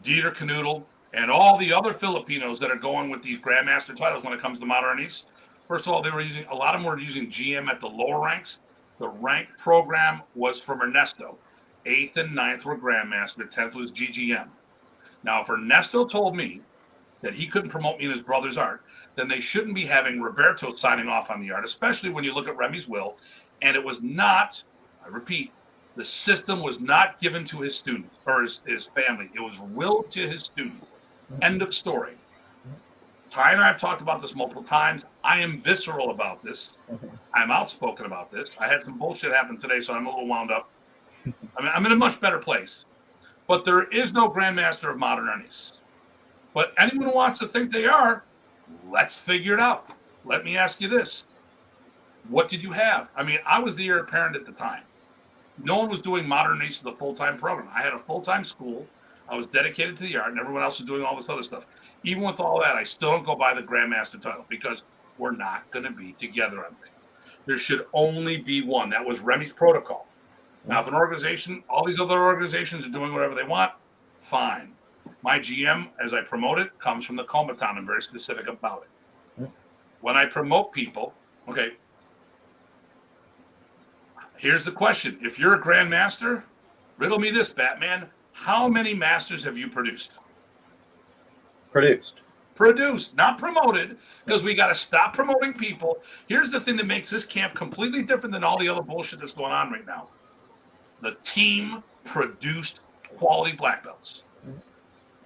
Dieter Kanoodle, and all the other Filipinos that are going with these Grandmaster titles when it comes to Modern Arnis. First of all, a lot of them were using GM at the lower ranks. The rank program was from Ernesto. 8th and 9th were Grandmaster, 10th was GGM. Now, if Ernesto told me that he couldn't promote me in his brother's art, then they shouldn't be having Roberto signing off on the art, especially when you look at Remy's will. And it was not, I repeat, the system was not given to his students or his family. It was willed to his student. End of story. Ty and I have talked about this multiple times. I am visceral about this. I'm outspoken about this. I had some bullshit happen today, so I'm a little wound up. I'm in a much better place. But there is no Grandmaster of Modern Arnis. But anyone who wants to think they are, let's figure it out. Let me ask you this. What did you have? I mean, I was the heir apparent at the time. No one was doing Modern Arnis as a full-time program. I had a full-time school. I was dedicated to the art, and everyone else was doing all this other stuff. Even with all that, I still don't go by the Grandmaster title because we're not going to be together on things. There should only be one. That was Remy's protocol. Now, if an organization, all these other organizations are doing whatever they want, fine. My GM, as I promote it, comes from the Combatant. I'm very specific about it. When I promote people, okay, here's the question. If you're a Grandmaster, riddle me this, Batman. How many masters have you produced? Produced, not promoted, because we got to stop promoting people. Here's the thing that makes this camp completely different than all the other bullshit that's going on right now. The team produced quality black belts.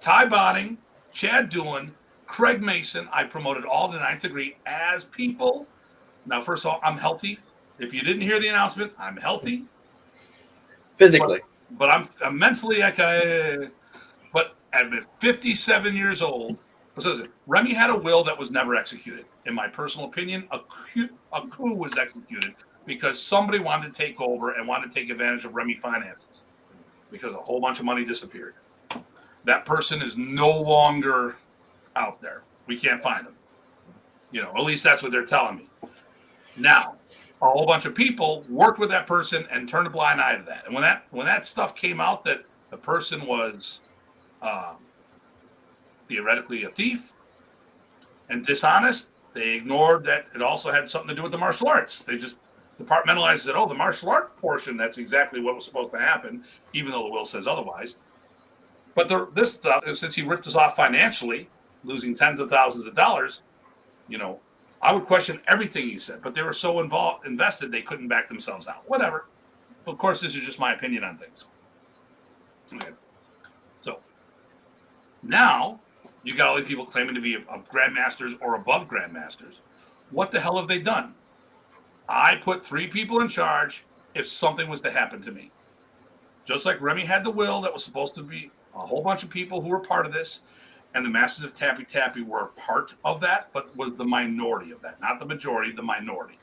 Tye Botting, Chad Doolin, Craig Mason, I promoted all to 9th degree as people. Now, first of all, I'm healthy. If you didn't hear the announcement, I'm healthy. Physically. But I'm mentally, at 57 years old, Remy had a will that was never executed. In my personal opinion, a coup was executed because somebody wanted to take over and wanted to take advantage of Remy finances because a whole bunch of money disappeared. That person is no longer out there. We can't find them. At least that's what they're telling me. Now, a whole bunch of people worked with that person and turned a blind eye to that. And when that stuff came out that the person was theoretically a thief and dishonest, they ignored that it also had something to do with the martial arts. They just departmentalized it. Oh, the martial art portion, that's exactly what was supposed to happen, even though the will says otherwise. But this stuff, since he ripped us off financially, losing tens of thousands of dollars, I would question everything he said. But they were so invested, they couldn't back themselves out. Whatever. Of course, this is just my opinion on things. Okay. So now you got all these people claiming to be grandmasters or above grandmasters. What the hell have they done? I put 3 people in charge if something was to happen to me. Just like Remy had the will that was supposed to be a whole bunch of people who were part of this, and the Masters of Tappy Tappy were a part of that, but was the minority of that. Not the majority, the minority.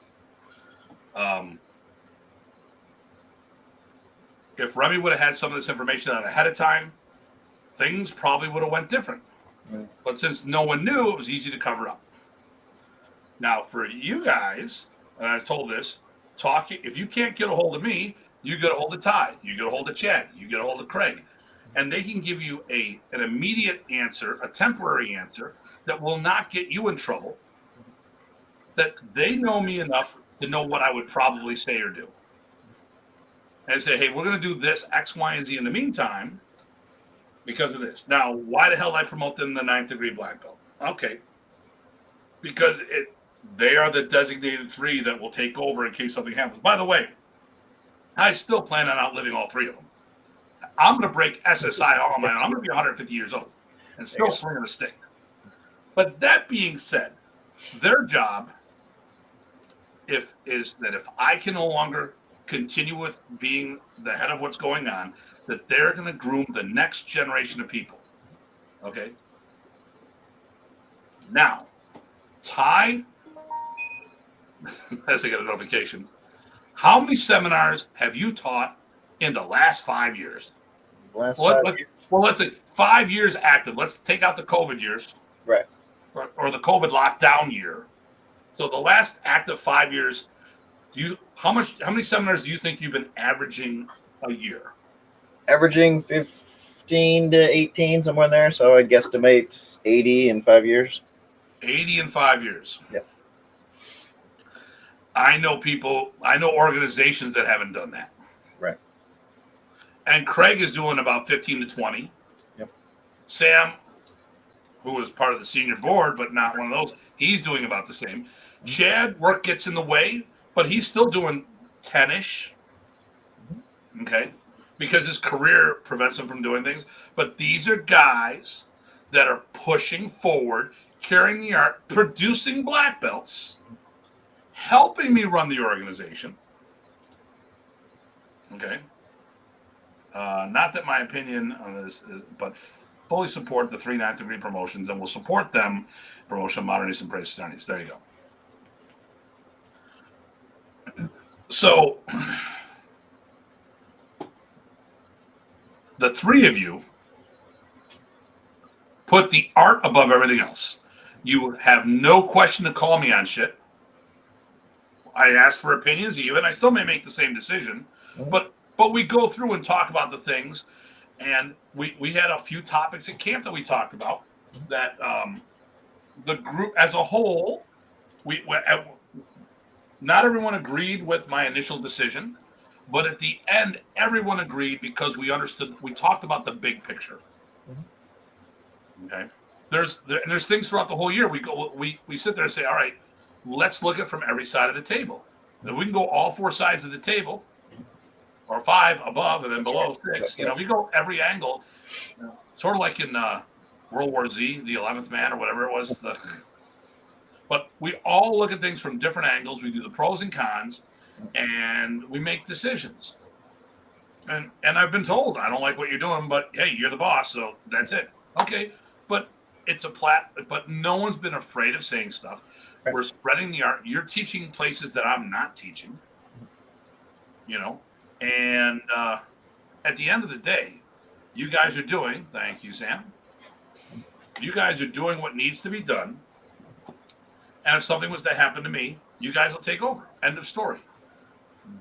If Remy would have had some of this information out ahead of time, things probably would have went different. Right. But since no one knew, it was easy to cover up. Now, for you guys, and I told this, if you can't get a hold of me, you get a hold of Ty, you get a hold of Chad, you get a hold of Craig. And they can give you an immediate answer, a temporary answer that will not get you in trouble, that they know me enough to know what I would probably say or do. And say, hey, we're going to do this, X, Y, and Z in the meantime because of this. Now, why the hell did I promote them the 9th degree black belt? Okay. Because they are the designated 3 that will take over in case something happens. By the way, I still plan on outliving all 3 of them. I'm going to break SSI all on my own. I'm going to be 150 years old and still swinging a stick. But that being said, their job is that if I can no longer continue with being the head of what's going on, that they're going to groom the next generation of people. Okay? Now, Ty, as I get a notification, how many seminars have you taught in the last 5 years? Let's say 5 years active. Let's take out the COVID years. Right. Or the COVID lockdown year. So the last active 5 years, how many seminars do you think you've been averaging a year? Averaging 15 to 18, somewhere in there. So I'd guesstimate 80 in 5 years. 80 in 5 years. Yep. I know organizations that haven't done that. Right. And Craig is doing about 15 to 20. Yep. Sam, who is part of the senior board, but not one of those, he's doing about the same. Mm-hmm. Chad, work gets in the way, but he's still doing 10-ish. Mm-hmm. Okay. Because his career prevents him from doing things. But these are guys that are pushing forward, carrying the art, producing black belts, helping me run the organization. Okay. Not that my opinion on this but fully support the 3 9th degree promotions and will support them. Promotion, Modern Arnis and Arnis. There you go. So, the 3 of you put the art above everything else. You have no question to call me on shit. I ask for opinions, even. I still may make the same decision, but we go through and talk about the things, and we had a few topics at camp that we talked about that the group as a whole, not everyone agreed with my initial decision, but at the end, everyone agreed because we understood. We talked about the big picture. Okay, there's things throughout the whole year. We sit there and say, all right, let's look at from every side of the table. And if we can go all 4 sides of the table, or 5 above and then below 6, if you go every angle, sort of like in World War Z, the 11th Man or whatever it was. But we all look at things from different angles. We do the pros and cons, and we make decisions. And I've been told, I don't like what you're doing, but hey, you're the boss, so that's it. Okay, but it's but no one's been afraid of saying stuff. Right. We're spreading the art. You're teaching places that I'm not teaching, and at the end of the day, you guys are doing, thank you, Sam. You guys are doing what needs to be done. And if something was to happen to me, you guys will take over. End of story.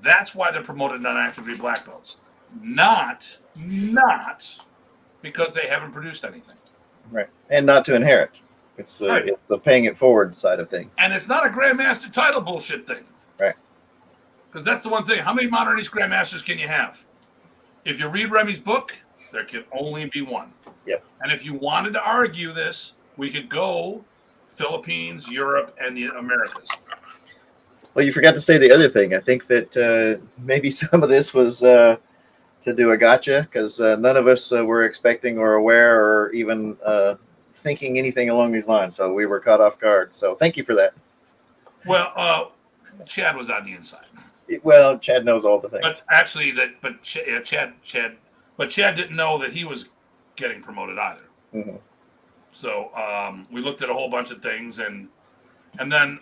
That's why they're promoted non-actively black belts. Not because they haven't produced anything. Right. And not to inherit. It's the paying it forward side of things. And it's not a grandmaster title bullshit thing. Right. Because that's the one thing. How many Modern Arnis grandmasters can you have? If you read Remy's book, there can only be one. Yep. And if you wanted to argue this, we could go Philippines, Europe, and the Americas. Well, you forgot to say the other thing. I think that maybe some of this was to do a gotcha, because none of us were expecting or aware or even thinking anything along these lines. So we were caught off guard. So thank you for that. Well, Chad was on the inside. Well, Chad knows all the things. But actually, Chad didn't know that he was getting promoted either. Mm-hmm. So we looked at a whole bunch of things, and then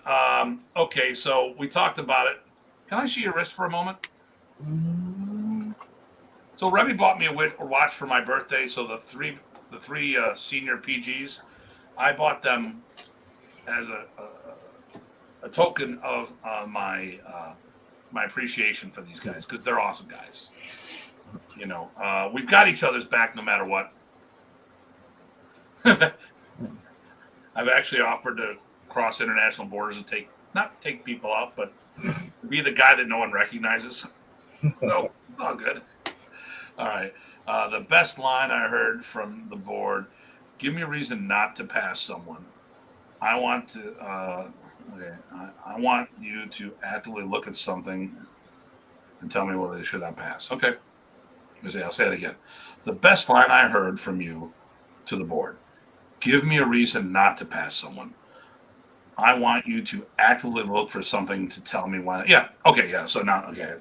okay, so we talked about it. Can I see your wrist for a moment? So Remy bought me a watch for my birthday. So the three senior PGs, I bought them as a token of my appreciation for these guys, because they're awesome guys. We've got each other's back no matter what. I've actually offered to cross international borders and not take people out, but be the guy that no one recognizes. So it's all good. All right. The best line I heard from the board: "Give me a reason not to pass someone. I want to. I want you to actively look at something and tell me whether they should not pass." Okay. I'll say it again. The best line I heard from you to the board: "Give me a reason not to pass someone. I want you to actively look for something to tell me why." Yeah. Okay. Yeah. So now, okay.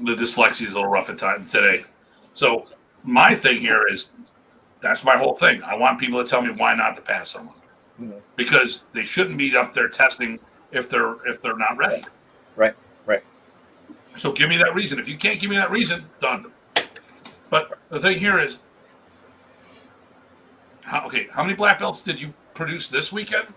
The dyslexia is a little rough at times today. So my thing here is, that's my whole thing. I want people to tell me why not to pass someone, because they shouldn't be up there testing if they're not ready. Right. So give me that reason. If you can't give me that reason, done. But the thing here is, how many black belts did you produce this weekend?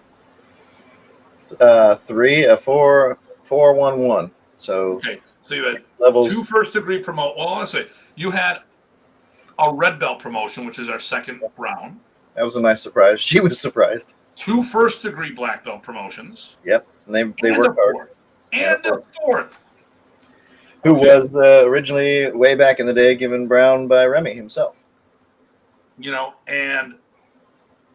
3, a 4, 4, 1, 1. So okay. So you had levels. 2 first degree promote. Well, let's say you had a red belt promotion, which is our second round. That was a nice surprise. She was surprised. 2 first degree black belt promotions. Yep, and they worked hard. And a fourth. Who was originally, way back in the day, given brown by Remy himself. And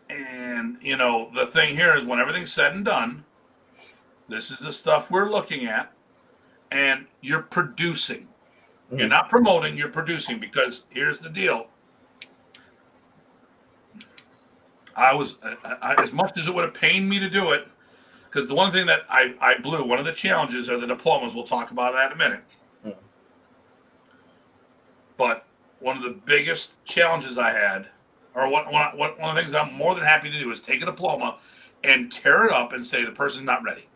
the thing here is, when everything's said and done, this is the stuff we're looking at, and you're producing. Mm-hmm. You're not promoting, you're producing, because here's the deal. As much as it would have pained me to do it, because the one thing that I blew, one of the challenges are the diplomas. We'll talk about that in a minute. Mm-hmm. But one of the biggest challenges I had, or one of the things I'm more than happy to do, is take a diploma and tear it up and say the person's not ready.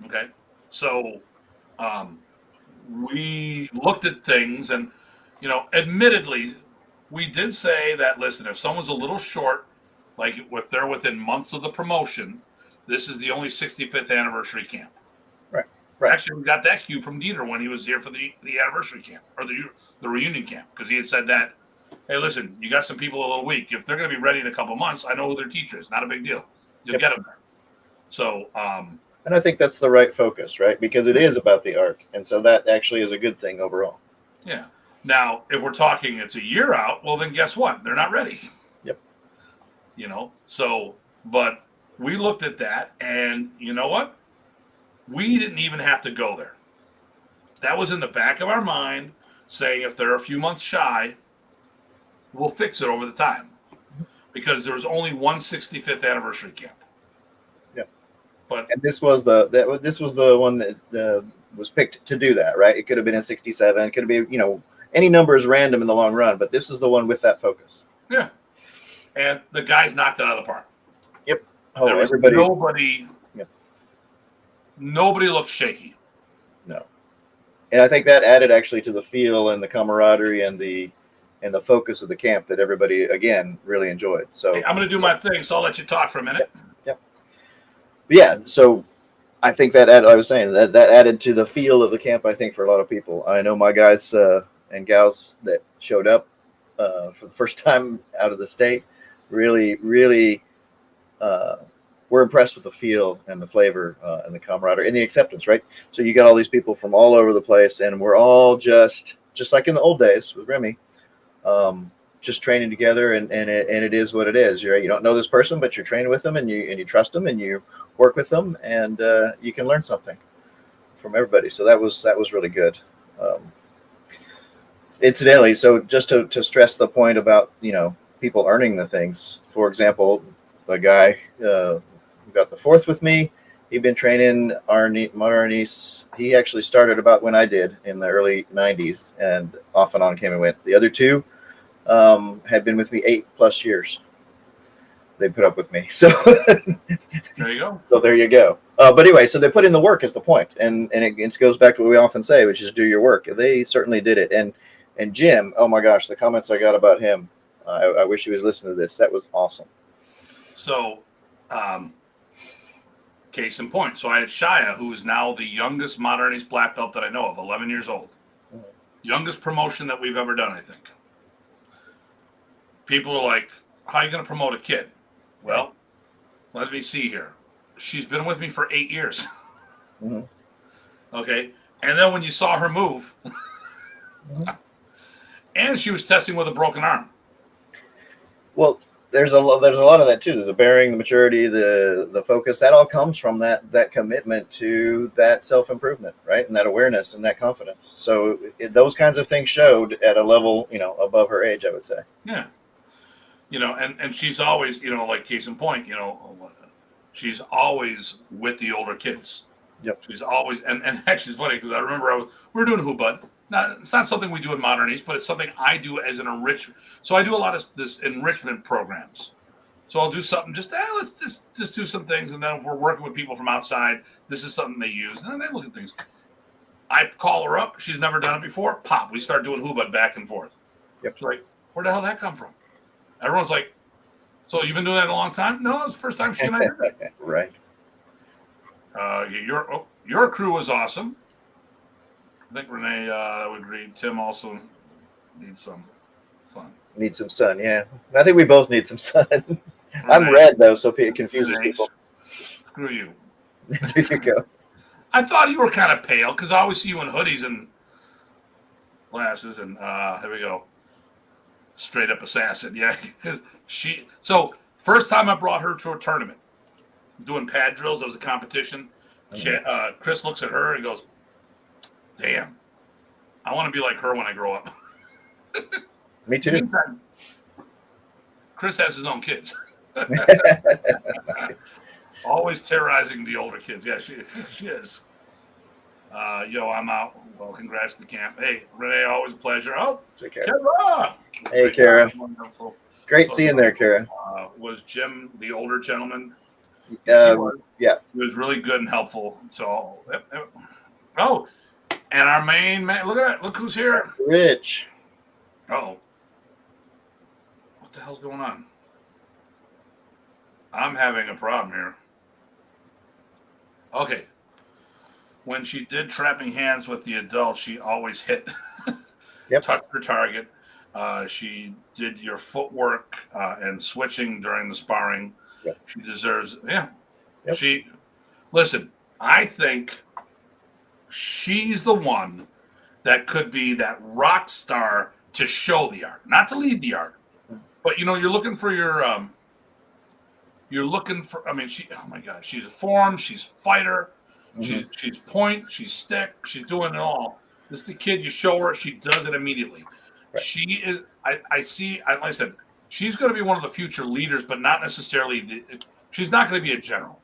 Okay? So we looked at things, and, admittedly, we did say that, listen, if someone's a little short, like if they're within months of the promotion, this is the only 65th anniversary camp. Right. Actually, we got that cue from Dieter when he was here for the anniversary camp, or the reunion camp, because he had said that, hey, listen, you got some people a little weak. If they're going to be ready in a couple months, I know who their teacher is. Not a big deal. You'll get them there. So, and I think that's the right focus, right? Because it is about the arc, and so that actually is a good thing overall. Yeah. Now, if we're talking it's a year out, well, then guess what? They're not ready. Yep. So, but we looked at that, and you know what? We didn't even have to go there. That was in the back of our mind, saying if they're a few months shy, we'll fix it over the time, because there was only one 65th anniversary camp. Yeah. And this was the one that was picked to do that, right? It could have been a 67. It could have been, any number is random in the long run, but this is the one with that focus. Yeah. And the guys knocked it out of the park. Yep. Oh, there was everybody. Nobody. Yep. Nobody looked shaky. No. And I think that added actually to the feel and the camaraderie and the focus of the camp that everybody again really enjoyed. So Hey, I'm going to do my thing, so I'll let you talk for a minute. Yep. Yeah. So I think that I was saying that added to the feel of the camp. I think for a lot of people, I know my guys and gals that showed up for the first time out of the state really were impressed with the feel and the flavor and the camaraderie and the acceptance, right? So you got all these people from all over the place, and we're all just like in the old days with Remy, just training together, and it is what it is. You don't know this person, but you're training with them, and you trust them, and you work with them, and you can learn something from everybody. So that was really good. Incidentally, so just to stress the point about people earning the things. For example, the guy who got the fourth with me, he'd been training Modern Arnis. He actually started about when I did in the early 90s, and off and on came and went. The other two had been with me 8+ years. They put up with me. So there you go. So there you go. But anyway, so they put in the work is the point. And it goes back to what we often say, which is do your work. They certainly did it. And Jim, oh my gosh, the comments I got about him, I wish he was listening to this. That was awesome. So, case in point. So I had Shia, who is now the youngest Modern Arnis black belt that I know of, 11 years old. Mm-hmm. Youngest promotion that we've ever done, I think. People are like, how are you going to promote a kid? Well, let me see here. She's been with me for 8 years. Mm-hmm. Okay. And then when you saw her move, mm-hmm. and she was testing with a broken arm. Well, there's a lot of that too. The bearing, the maturity, the focus, that all comes from that commitment to that self-improvement, right? And that awareness and that confidence. So those kinds of things showed at a level, above her age, I would say. Yeah. And she's always, like case in point, she's always with the older kids. Yep. She's always, and actually it's funny because I remember we were doing hoop bud. It's not something we do in Modern Arnis, but it's something I do as an enrichment. So I do a lot of this enrichment programs. So I'll do something let's just do some things. And then if we're working with people from outside, this is something they use. And then they look at things. I call her up. She's never done it before. Pop. We start doing hoop bud back and forth. Yep. She's like, where the hell did that come from? Everyone's like, so you've been doing that a long time? No, it's the first time she and I did it. Right. Your crew was awesome. I think Renee would agree. Tim also needs some sun. Need some sun, yeah. I think we both need some sun. Renee, I'm red, though, so it confuses people. Screw you. There you go. I thought you were kind of pale because I always see you in hoodies and glasses. And here we go. Straight up assassin, yeah. So first time I brought her to a tournament, doing pad drills. It was a competition. Mm-hmm. Chris looks at her and goes, "Damn, I want to be like her when I grow up." Me too. Meantime, Chris has his own kids. Always terrorizing the older kids. Yeah, she is. I'm out. Well, congrats to the camp. Hey, Renee, always a pleasure. Oh, take care. Kara. Hey, Kara. Great seeing there, Kara. Was Jim the older gentleman? Yeah. He was really good and helpful. So, oh, and our main man, look at that. Look who's here. Rich. Oh. What the hell's going on? I'm having a problem here. Okay. When she did trapping hands with the adults, she always hit, touched her target. She did your footwork and switching during the sparring. Yep. She deserves, Yep. Listen, I think she's the one that could be that rock star to show the art, not to lead the art. But, you're looking for oh my God, she's a form, she's fighter. Mm-hmm. She's point, she's stick, she's doing it all. This is the kid, you show her, she does it immediately. Right. She is, like I said, she's going to be one of the future leaders, but not necessarily, she's not going to be a general.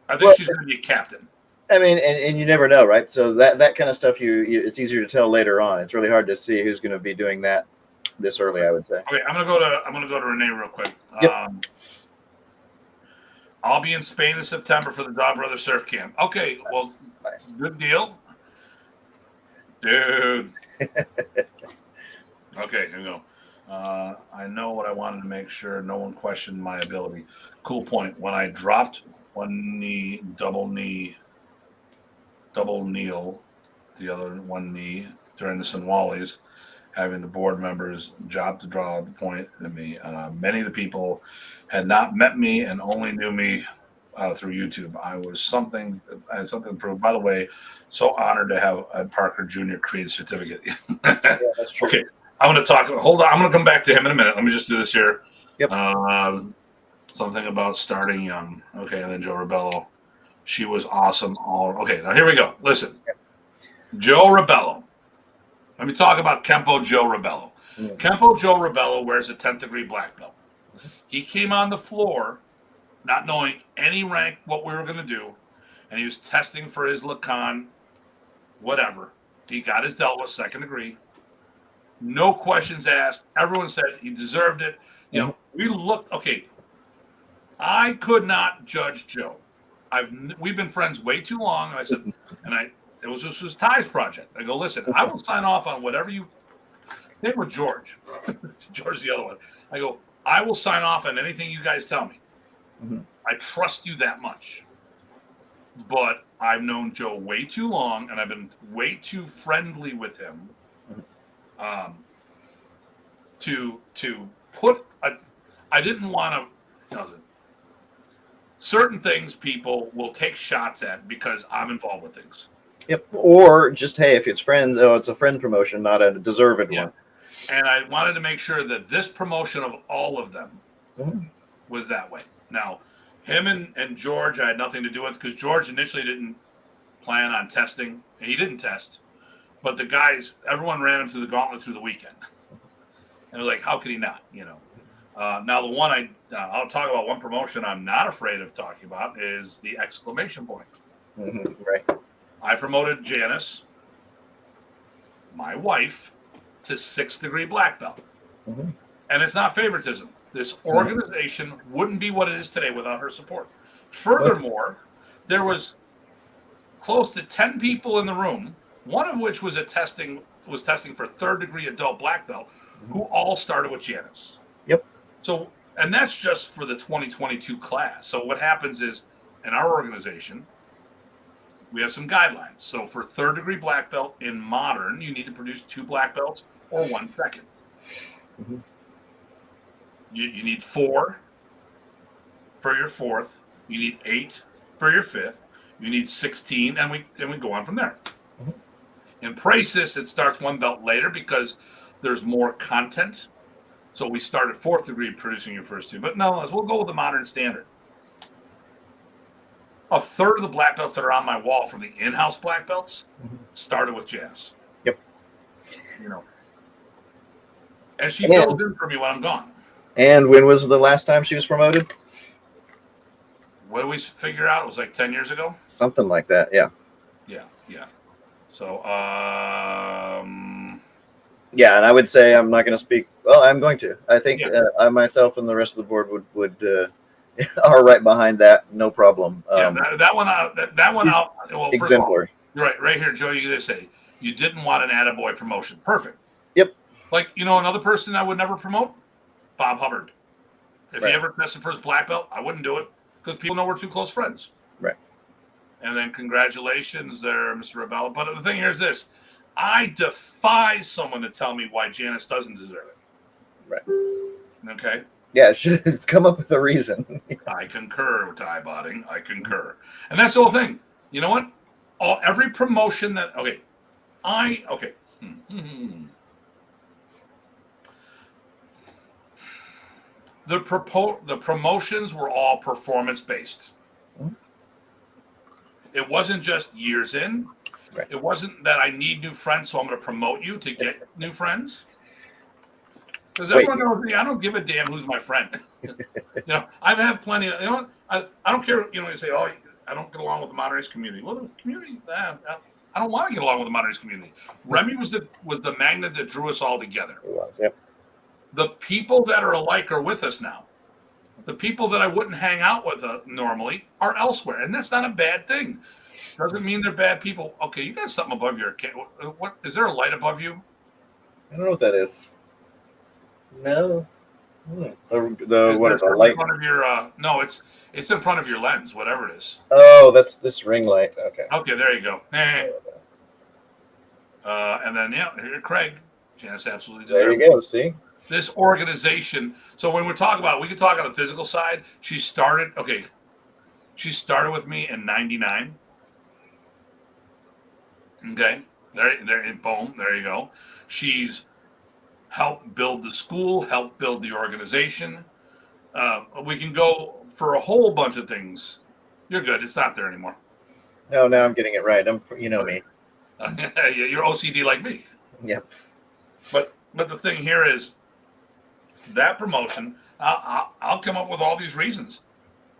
I think she's going to be a captain. I mean, and you never know, right? So that kind of stuff, it's easier to tell later on. It's really hard to see who's going to be doing that this early, I would say. Okay, I'm gonna go to Renee real quick. Yep. I'll be in Spain in September for the Dog Brother Surf Camp. Okay, well, Nice. good deal, dude. Okay, here we go. I know what I wanted to make sure no one questioned my ability. Cool point. When I dropped one knee, double kneel, the other one knee during the Sunwallies, having the board members' job to draw the point at me. Many of the people had not met me and only knew me through YouTube. I had something to prove. By the way, so honored to have a Parker Jr. Creed certificate. Yeah, that's true. Okay, I'm going to talk. Hold on, I'm going to come back to him in a minute. Let me just do this here. Yep. Something about starting young. Okay, and then Joe Rebello. She was awesome. Okay, now here we go. Listen, Joe Rebello. Let me talk about Kempo Joe Rebello. Mm-hmm. Kempo Joe Rebello wears a 10th degree black belt. He came on the floor not knowing any rank what we were going to do, and he was testing for his Lacan, whatever. He got his delta second degree. No questions asked. Everyone said he deserved it. You know, we looked, okay, I could not judge Joe. We've been friends way too long, and I said, this was Ty's project. I go, listen, I will sign off on whatever you. Same with George. George's the other one. I go, I will sign off on anything you guys tell me. Mm-hmm. I trust you that much. But I've known Joe way too long, and I've been way too friendly with him to put a. I didn't want to. Certain things people will take shots at because I'm involved with things. Yep. Or just, hey, if it's friends, it's a friend promotion, not a deserved one. And I wanted to make sure that this promotion of all of them was that way. Now, him and George, I had nothing to do with because George initially didn't plan on testing. He didn't test. But the guys, everyone ran him through the gauntlet through the weekend. And it was like, how could he not, Now, the one I'll talk about one promotion I'm not afraid of talking about is the exclamation point. Mm-hmm. Right. I promoted Janice, my wife, to 6th degree black belt. Mm-hmm. And it's not favoritism. This organization wouldn't be what it is today without her support. Furthermore, there was close to 10 people in the room, one of which was testing for 3rd degree adult black belt, who all started with Janice. Yep. So, and that's just for the 2022 class. So what happens is in our organization, we have some guidelines. So for 3rd degree black belt in modern, you need to produce 2 black belts or 1 second. Mm-hmm. You need 4 for your 4th. You need 8 for your 5th. You need 16, and we go on from there. Mm-hmm. In Praxis, it starts 1 belt later because there's more content. So we start at 4th degree producing your first 2. But no, we'll go with the modern standard. A third of the black belts that are on my wall from the in-house black belts started with Janice. Yep. And she fills in for me when I'm gone. And when was the last time she was promoted? What did we figure out? It was like 10 years ago? Something like that, yeah. Yeah. So, yeah, and I would say I'm not going to speak. Well, I'm going to. I think I myself and the rest of the board would are right behind that. No problem. That one out. Well, exemplary. All, right here, Joe. You gonna say you didn't want an attaboy promotion. Perfect. Yep. Like another person I would never promote, Bob Hubbard. If he ever tested for his black belt, I wouldn't do it because people know we're too close friends. Right. And then congratulations there, Mr. Rebello. But the thing here is this. I defy someone to tell me why Janice doesn't deserve it. Right. Okay? Yeah, it should come up with a reason. I concur, Tye Botting. I concur. And that's the whole thing. You know what? Every promotion that... Okay. The promotions were all performance-based. Mm-hmm. It wasn't just years in. Right. It wasn't that I need new friends, so I'm going to promote you to get new friends. Because everyone knows me. I don't give a damn who's my friend. I've had plenty of... I don't care, you say, I don't get along with the Modern Arnis community. Well, the community... I don't want to get along with the Modern Arnis community. Remy was the magnet that drew us all together. It was, yep. the people that are alike are with us now. The people that I wouldn't hang out with normally are elsewhere, and that's not a bad thing. Doesn't mean they're bad people. Okay, you got something above your kid. What is there a light above you? I don't know what that is. No. Is What there is a something light? in front of your? No, it's in front of your lens, whatever it is. Oh, that's this ring light. Okay. Okay, there you go. And then here, Craig. Janice absolutely deserves. There you go. See. This organization. So when we talk about, we can talk on the physical side. She started with me in '99. Okay, there, boom, there you go. She's helped build the school, helped build the organization. We can go for a whole bunch of things. You're good. It's not there anymore. No, now I'm getting it right. You know Okay. me. You're OCD like me. Yep. But the thing here is that promotion. I'll come up with all these reasons.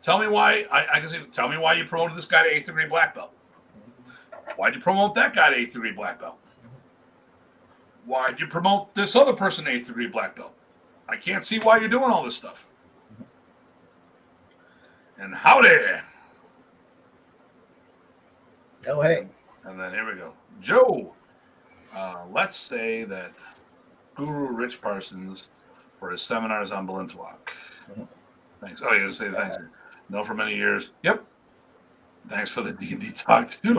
Tell me why. I can say. Tell me why you promoted this guy to 8th degree black belt. Why'd you promote that guy to 8th degree black belt? Why'd you promote this other person to 8th degree black belt? I can't see why you're doing all this stuff. And howdy. Oh, hey. And then here we go. Joe, let's say that Guru Rich Parsons for his seminars on Balintawak. Thanks. Oh, you gonna say thanks. No, for many years. Yep. Thanks for the D&D talk too.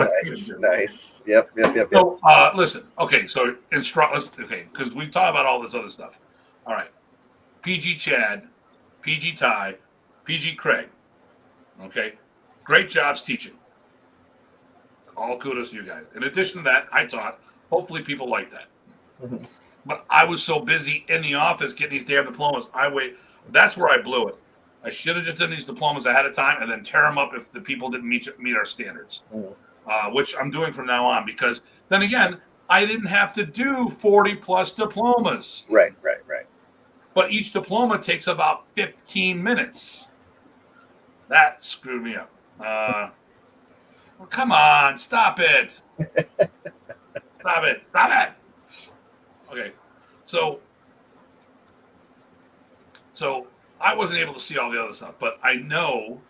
Nice. Yep. So, listen. Okay, so okay, because we talk about all this other stuff. All right. PG Chad, PG Ty, PG Craig. Okay. Great jobs teaching. All kudos to you guys. In addition to that, I taught. Hopefully people like that. Mm-hmm. But I was so busy in the office getting these damn diplomas. That's where I blew it. I should have just done these diplomas ahead of time and then tear them up if the people didn't meet our standards, which I'm doing from now on. Because then again, I didn't have to do 40 plus diplomas. Right. But each diploma takes about 15 minutes. That screwed me up. Well, come on, stop it. Stop it. Okay, so I wasn't able to see all the other stuff, but I know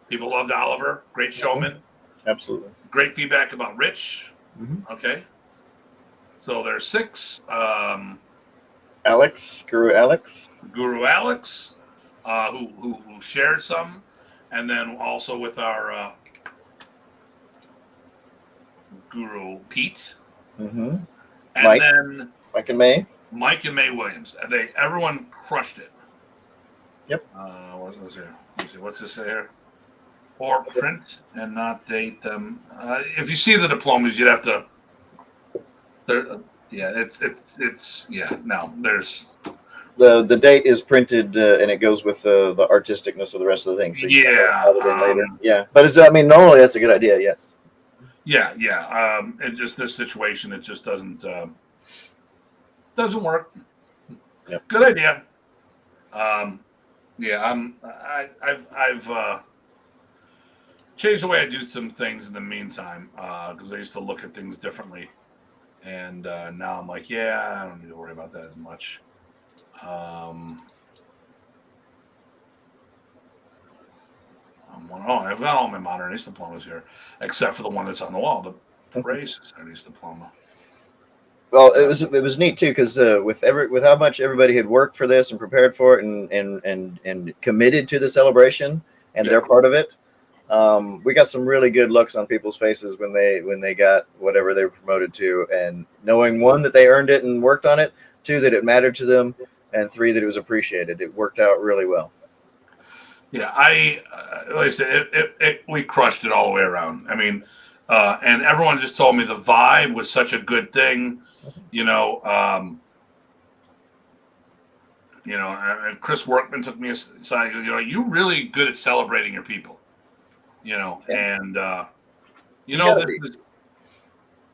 people loved Oliver, great showman. Absolutely. Great feedback about Rich. Mm-hmm. Okay, so there's 6. Guru Alex, who shared some, and then also with our Guru Pete, and then Mike and May Williams. Everyone crushed it. Yep. What was here? Let me see. What's this say here? Or print and not date them. If you see the diplomas, you'd have to. There's the date is printed and it goes with the artisticness of the rest of the thing. So later. But normally that's a good idea. Yes. Yeah. In just this situation, it just doesn't work. Yep. Good idea. I've changed the way I do some things in the meantime because I used to look at things differently, and now I'm like, I don't need to worry about that as much. I've got all my Modern Arnis diplomas here, except for the one that's on the wall, the Race Arnis diploma. Well, it was neat too because with how much everybody had worked for this and prepared for it and committed to the celebration and they're part of it. We got some really good looks on people's faces when they got whatever they were promoted to, and knowing 1 that they earned it and worked on it, 2 that it mattered to them, and 3 that it was appreciated. It worked out really well. Yeah, like I said, we crushed it all the way around. I mean, and everyone just told me the vibe was such a good thing, and Chris Workman took me aside. You're really good at celebrating your people, and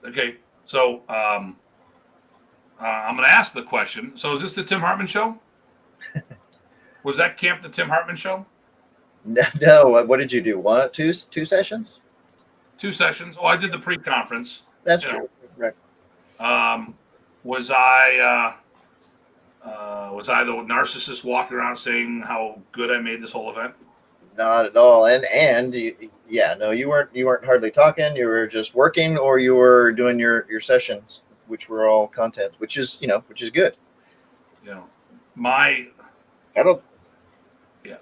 okay. So I'm going to ask the question. So is this the Tim Hartman show? Was that camp the Tim Hartman show? No. What did you do? 2 sessions? 2 sessions. Oh, I did the pre-conference. That's true. Right. Was I Was I the narcissist walking around saying how good I made this whole event? Not at all. And yeah, no, you weren't hardly talking. You were just working, or you were doing your sessions, which were all content, which is good. You know, my I don't. yeah.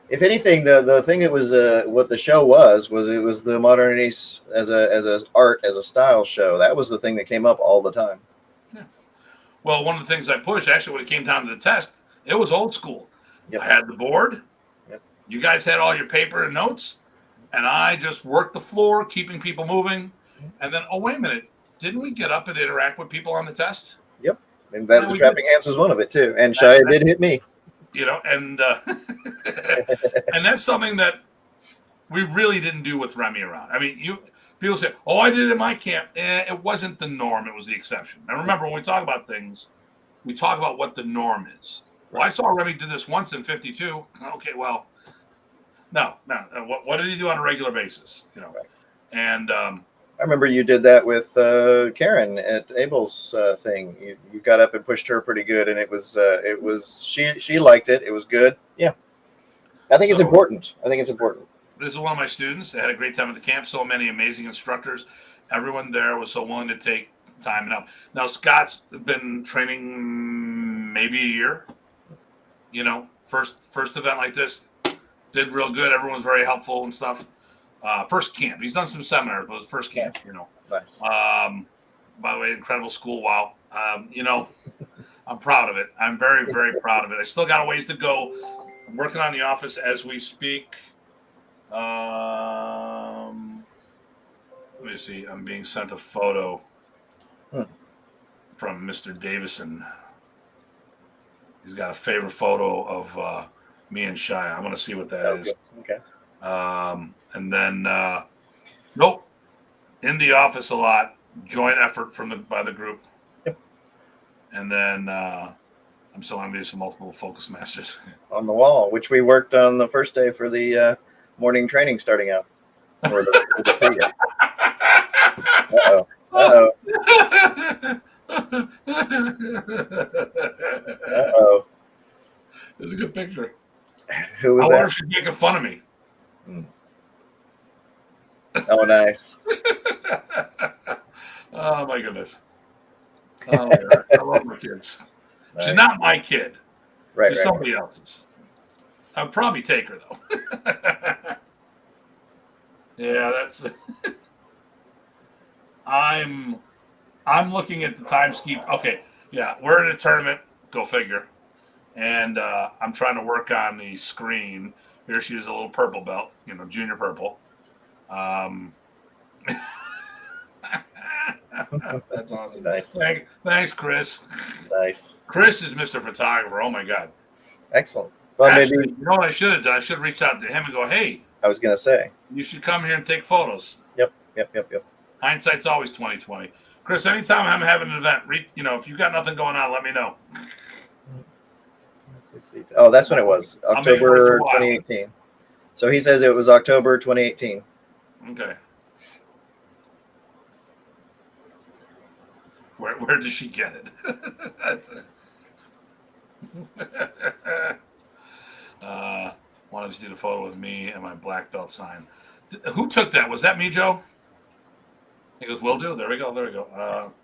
If anything, the thing that was what the show was it was the Modern Arnis as a art, as a style show. That was the thing that came up all the time. Yeah. Well, one of the things I pushed actually when it came down to the test, it was old school. Yep. I had the board. Yep. You guys had all your paper and notes, and I just worked the floor, keeping people moving. And then, oh wait a minute, didn't we get up and interact with people on the test? Yep. And that Yeah, the we trapping did. hands was one of it too. And Shia did hit me. And and that's something that we really didn't do with Remy around. I mean, people say, "Oh, I did it in my camp." It wasn't the norm; it was the exception. And remember, when we talk about things, we talk about what the norm is. Well, I saw Remy did this once in '52. Okay, well, no. What did he do on a regular basis? Right. And I remember you did that with Karen at Abel's thing. You got up and pushed her pretty good, and it was she liked it. It was good. Yeah, I think it's important. This is one of my students. I had a great time at the camp. So many amazing instructors. Everyone there was so willing to take time and help. Now Scott's been training maybe a year. First event like this, did real good. Everyone was very helpful and stuff. First camp. He's done some seminars, but it was first camp. Nice. By the way, incredible school. Wow. I'm proud of it. I'm very, very proud of it. I still got a ways to go. I'm working on the office as we speak. Let me see. I'm being sent a photo from Mr. Davison. He's got a favorite photo of me and Shia. I'm going to see what that is. Okay. And then, nope, in the office a lot. Joint effort by the group. Yep. And then I'm so envious of multiple focus masters on the wall, which we worked on the first day for the morning training starting out. Or the Uh-oh. It's a good picture. Who was I that? wonder if she's making fun of me. Oh, nice. Oh, my goodness. Oh, yeah. I love my kids. Nice. She's not my kid. Right. She's somebody else's. I'd probably take her, though. Yeah, that's... I'm looking at the time ski. Okay, yeah, we're in a tournament. Go figure. And I'm trying to work on the screen. Here she is, a little purple belt, junior purple. That's awesome. Nice. Thanks, Chris. Nice. Chris is Mr. Photographer. Oh my God. Excellent. Well, actually, maybe you know what I should have done? I should have reached out to him and go, "Hey, I was gonna say you should come here and take photos." Yep. Hindsight's always 20/20. Chris, anytime I'm having an event, if you got nothing going on, let me know. Oh, that's when it was. October 2018. So he says it was October 2018. Okay. Where does she get it? Wanted to see the photo with me and my black belt sign. Who took that? Was that me, Joe? He goes, "Will do." There we go. Nice.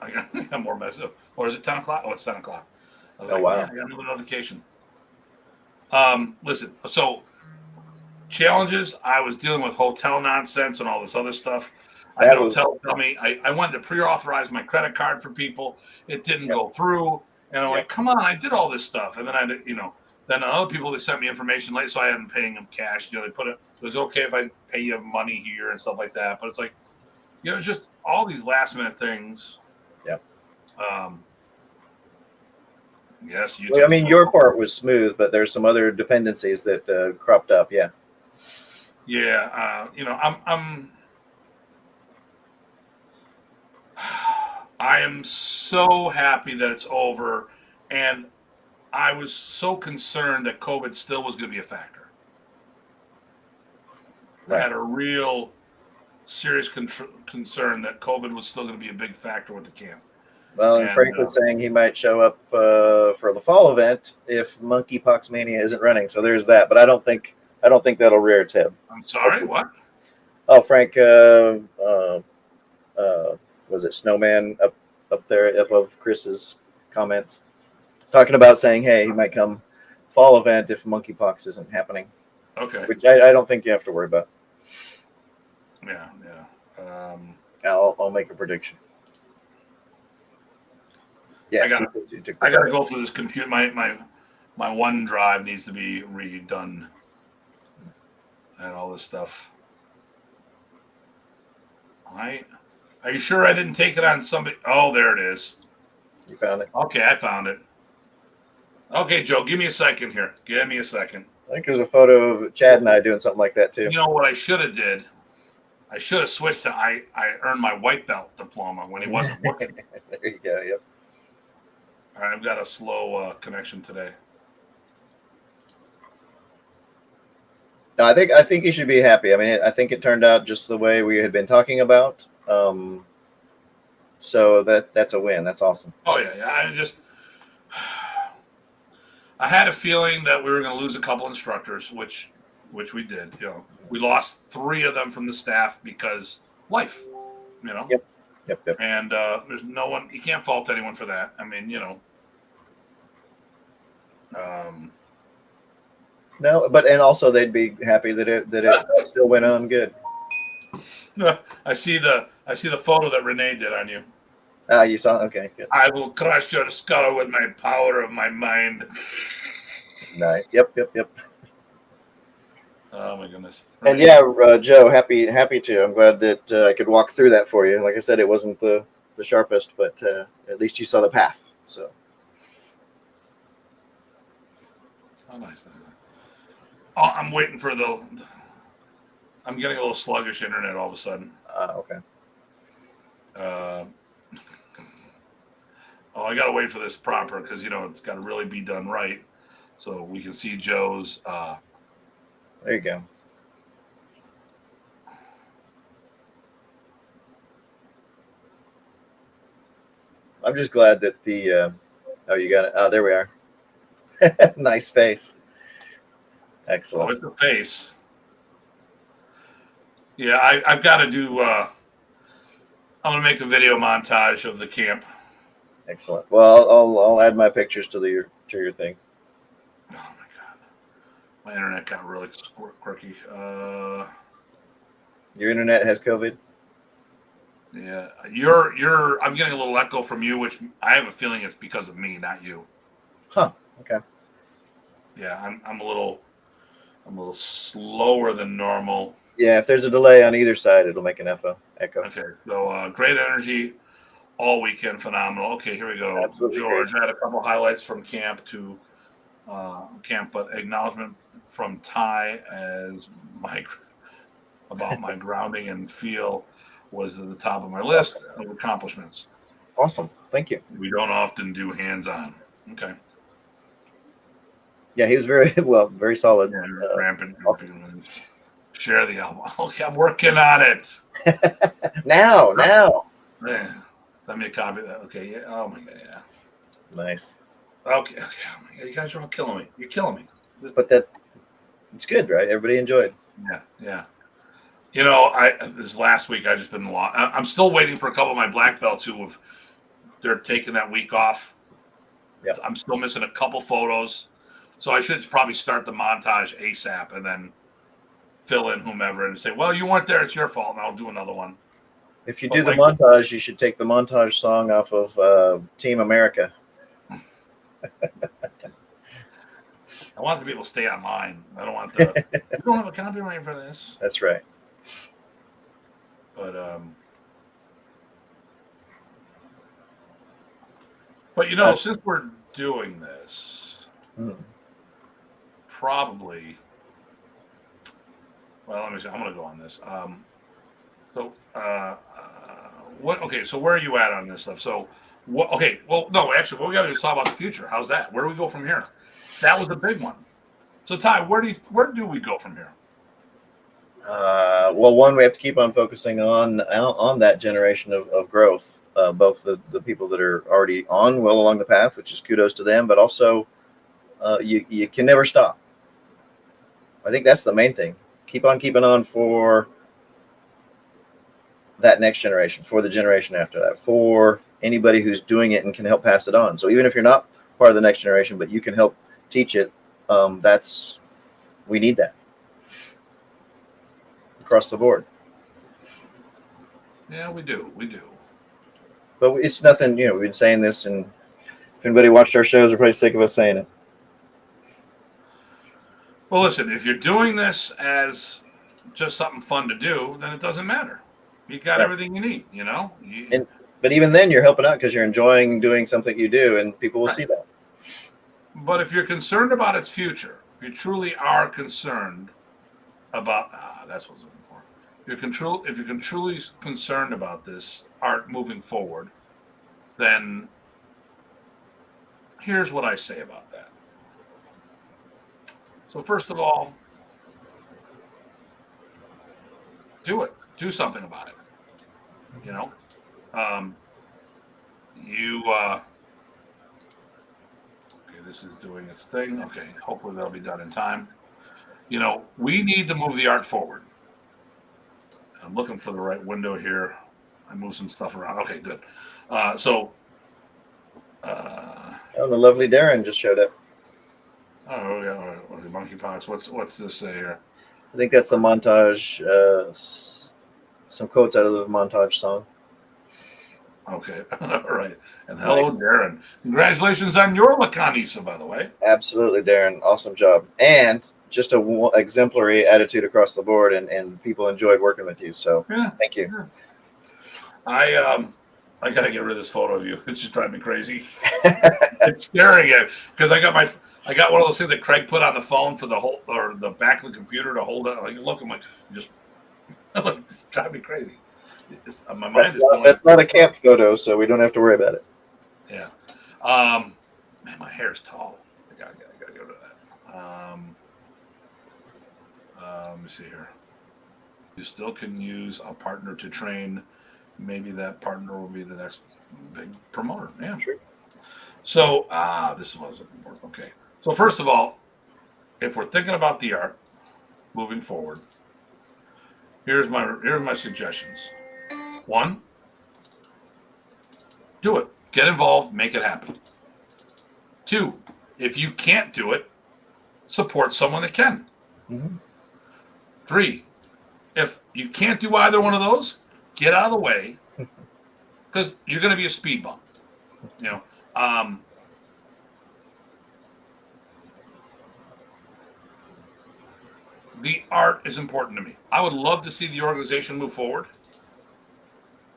I got more mess up. Or is it 10 o'clock? Oh, it's 10 o'clock. I was like, wow. Man, I got another notification. Listen, so challenges, I was dealing with hotel nonsense and all this other stuff. I had a hotel tell me I wanted to pre-authorize my credit card for people. It didn't go through. And I'm like, come on, I did all this stuff. And then then other people, they sent me information late, so I hadn't paying them cash. They put it was okay if I pay you money here and stuff like that. But it's like, just all these last minute things. Yeah. Yes, you. Well, I mean, your part was smooth, but there's some other dependencies that cropped up. Yeah. Yeah. I am so happy that it's over, and I was so concerned that COVID still was going to be a factor. Right. I had a real serious concern that COVID was still going to be a big factor with the camp. Well, and Frank was saying he might show up for the fall event if Monkeypox Mania isn't running. So there's that. But I don't think that'll rear its head. I'm sorry, what? Oh, Frank, was it Snowman up there above Chris's comments? He's talking about saying, hey, he might come fall event if Monkeypox isn't happening. Okay. Which I don't think you have to worry about. Yeah. I'll make a prediction. Yes, I got to go through this computer. My OneDrive needs to be redone and all this stuff. Are you sure I didn't take it on somebody? Oh, there it is. You found it? Okay, I found it. Okay, Joe, give me a second here. Give me a second. I think there's a photo of Chad and I doing something like that too. You know what I should have did? I should have switched to I earned my white belt diploma when he wasn't looking. There you go. Yep. All right, I've got a slow connection today. No, I think you should be happy. I mean, I think it turned out just the way we had been talking about. So that's a win. That's awesome. Oh yeah. I had a feeling that we were going to lose a couple instructors, which we did. You know, we lost 3 of them from the staff because life. You know. Yep. And there's no one. You can't fault anyone for that. I mean, you know. No, and also they'd be happy that it still went on good. I see the photo that Renee did on you. You saw? Okay, good. I will crush your skull with my power of my mind. Nice. Yep. Oh my goodness. And yeah, Joe, happy to. I'm glad that I could walk through that for you. Like I said, it wasn't the sharpest, but at least you saw the path. So. Oh, nice. Oh, I'm waiting for I'm getting a little sluggish internet all of a sudden. Okay. I got to wait for this proper because, you know, it's got to really be done right. So we can see Joe's. There you go. I'm just glad that the. Oh, you got it. Oh, there we are. Nice face. Excellent. Oh, it's a face. Yeah, I've got to do. I'm going to make a video montage of the camp. Excellent. Well, I'll add my pictures to your thing. Oh my god, my internet got really quirky. Your internet has COVID. Yeah, you're. I'm getting a little echo from you, which I have a feeling it's because of me, not you. Huh. Okay. Yeah, I'm a little slower than normal. Yeah, if there's a delay on either side, it'll make an echo. Okay, so great energy all weekend, phenomenal. Okay, here we go. Absolutely George, great. I had a couple highlights from camp, but acknowledgement from Ty as about my grounding and feel was at the top of my list of accomplishments. Awesome. Thank you. We don't often do hands-on. Okay. Yeah, he was very solid. Yeah, rampant. Awesome. Share the album. Okay, I'm working on it. now. Yeah. Send me a copy of that. Okay. Yeah. Oh my god. Yeah. Nice. Okay. Oh my god. You guys are all killing me. You're killing me. But it's good, right? Everybody enjoyed. Yeah. You know, this last week I just been long. I'm still waiting for a couple of my black belts they're taking that week off. Yeah. I'm still missing a couple photos, so I should probably start the montage ASAP and then fill in whomever and say, "Well, you weren't there; it's your fault," and I'll do another one. If you do the montage, you should take the montage song off of Team America. I want the people to stay online. I don't want we don't have a copyright for this. That's right. But you know, since we're doing this, probably. Well, let me see. I'm going to go on this. What? Okay, so where are you at on this stuff? So, what? Okay, well, no, actually, what we got to do is talk about the future. How's that? Where do we go from here? That was a big one. So, Ty, where do we go from here? Well, one, we have to keep on focusing on that generation of growth, both the people that are already on well along the path, which is kudos to them, but also you can never stop. I think that's the main thing. Keep on keeping on for that next generation, for the generation after that, for anybody who's doing it and can help pass it on. So even if you're not part of the next generation, but you can help teach it, we need that across the board. Yeah, we do. But it's nothing, we've been saying this, and if anybody watched our shows, they're probably sick of us saying it. Well, listen, if you're doing this as just something fun to do, then it doesn't matter. You got Right. everything you need, But even then, you're helping out because you're enjoying doing something you do, and people will see that. But if you're concerned about its future, if you truly are concerned about, that's what I was looking for. If you're truly concerned about this art moving forward, then here's what I say about that. So first of all, do it. Do something about it. Okay, this is doing its thing. Okay, hopefully that'll be done in time. We need to move the art forward. I'm looking for the right window here. I moved some stuff around. Okay, good. Oh, the lovely Darren just showed up. Oh yeah, monkeypox. What's this say here? I think that's the montage. Some quotes out of the montage song. Okay, all right. And hello, Nice. Darren. Congratulations on your Lacanisa, by the way. Absolutely, Darren. Awesome job. And just a exemplary attitude across the board, and people enjoyed working with you. So thank you. Yeah. I gotta get rid of this photo of you. It's just driving me crazy. It's staring at because I got one of those things that Craig put on the phone for the back of the computer to hold it. Like look, I'm like just it's driving me crazy. My mind That's not a camp photo, so we don't have to worry about it. Yeah. Man, my hair's tall. I gotta go to that. Let me see here. You still can use a partner to train. Maybe that partner will be the next big promoter. Yeah, sure. So, this was important. Okay. So first of all, if we're thinking about the art moving forward, here's my suggestions. 1, do it. Get involved. Make it happen. 2, if you can't do it, support someone that can. Mm-hmm. 3, if you can't do either one of those, get out of the way because you're going to be a speed bump. The art is important to me. I would love to see the organization move forward.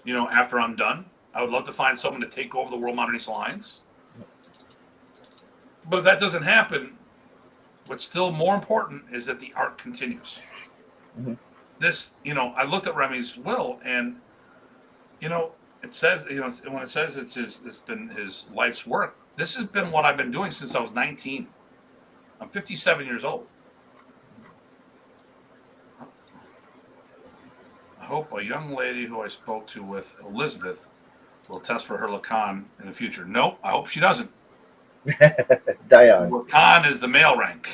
After I'm done, I would love to find someone to take over the World Modern Arnis Alliance. But if that doesn't happen, what's still more important is that the art continues. Mm-hmm. This, I looked at Remy's will, and it says, when it says it's been his life's work. This has been what I've been doing since I was 19. I'm 57 years old. I hope a young lady who I spoke to with Elizabeth will test for her Lacan in the future. Nope, I hope she doesn't. Dion. Lacan is the male rank.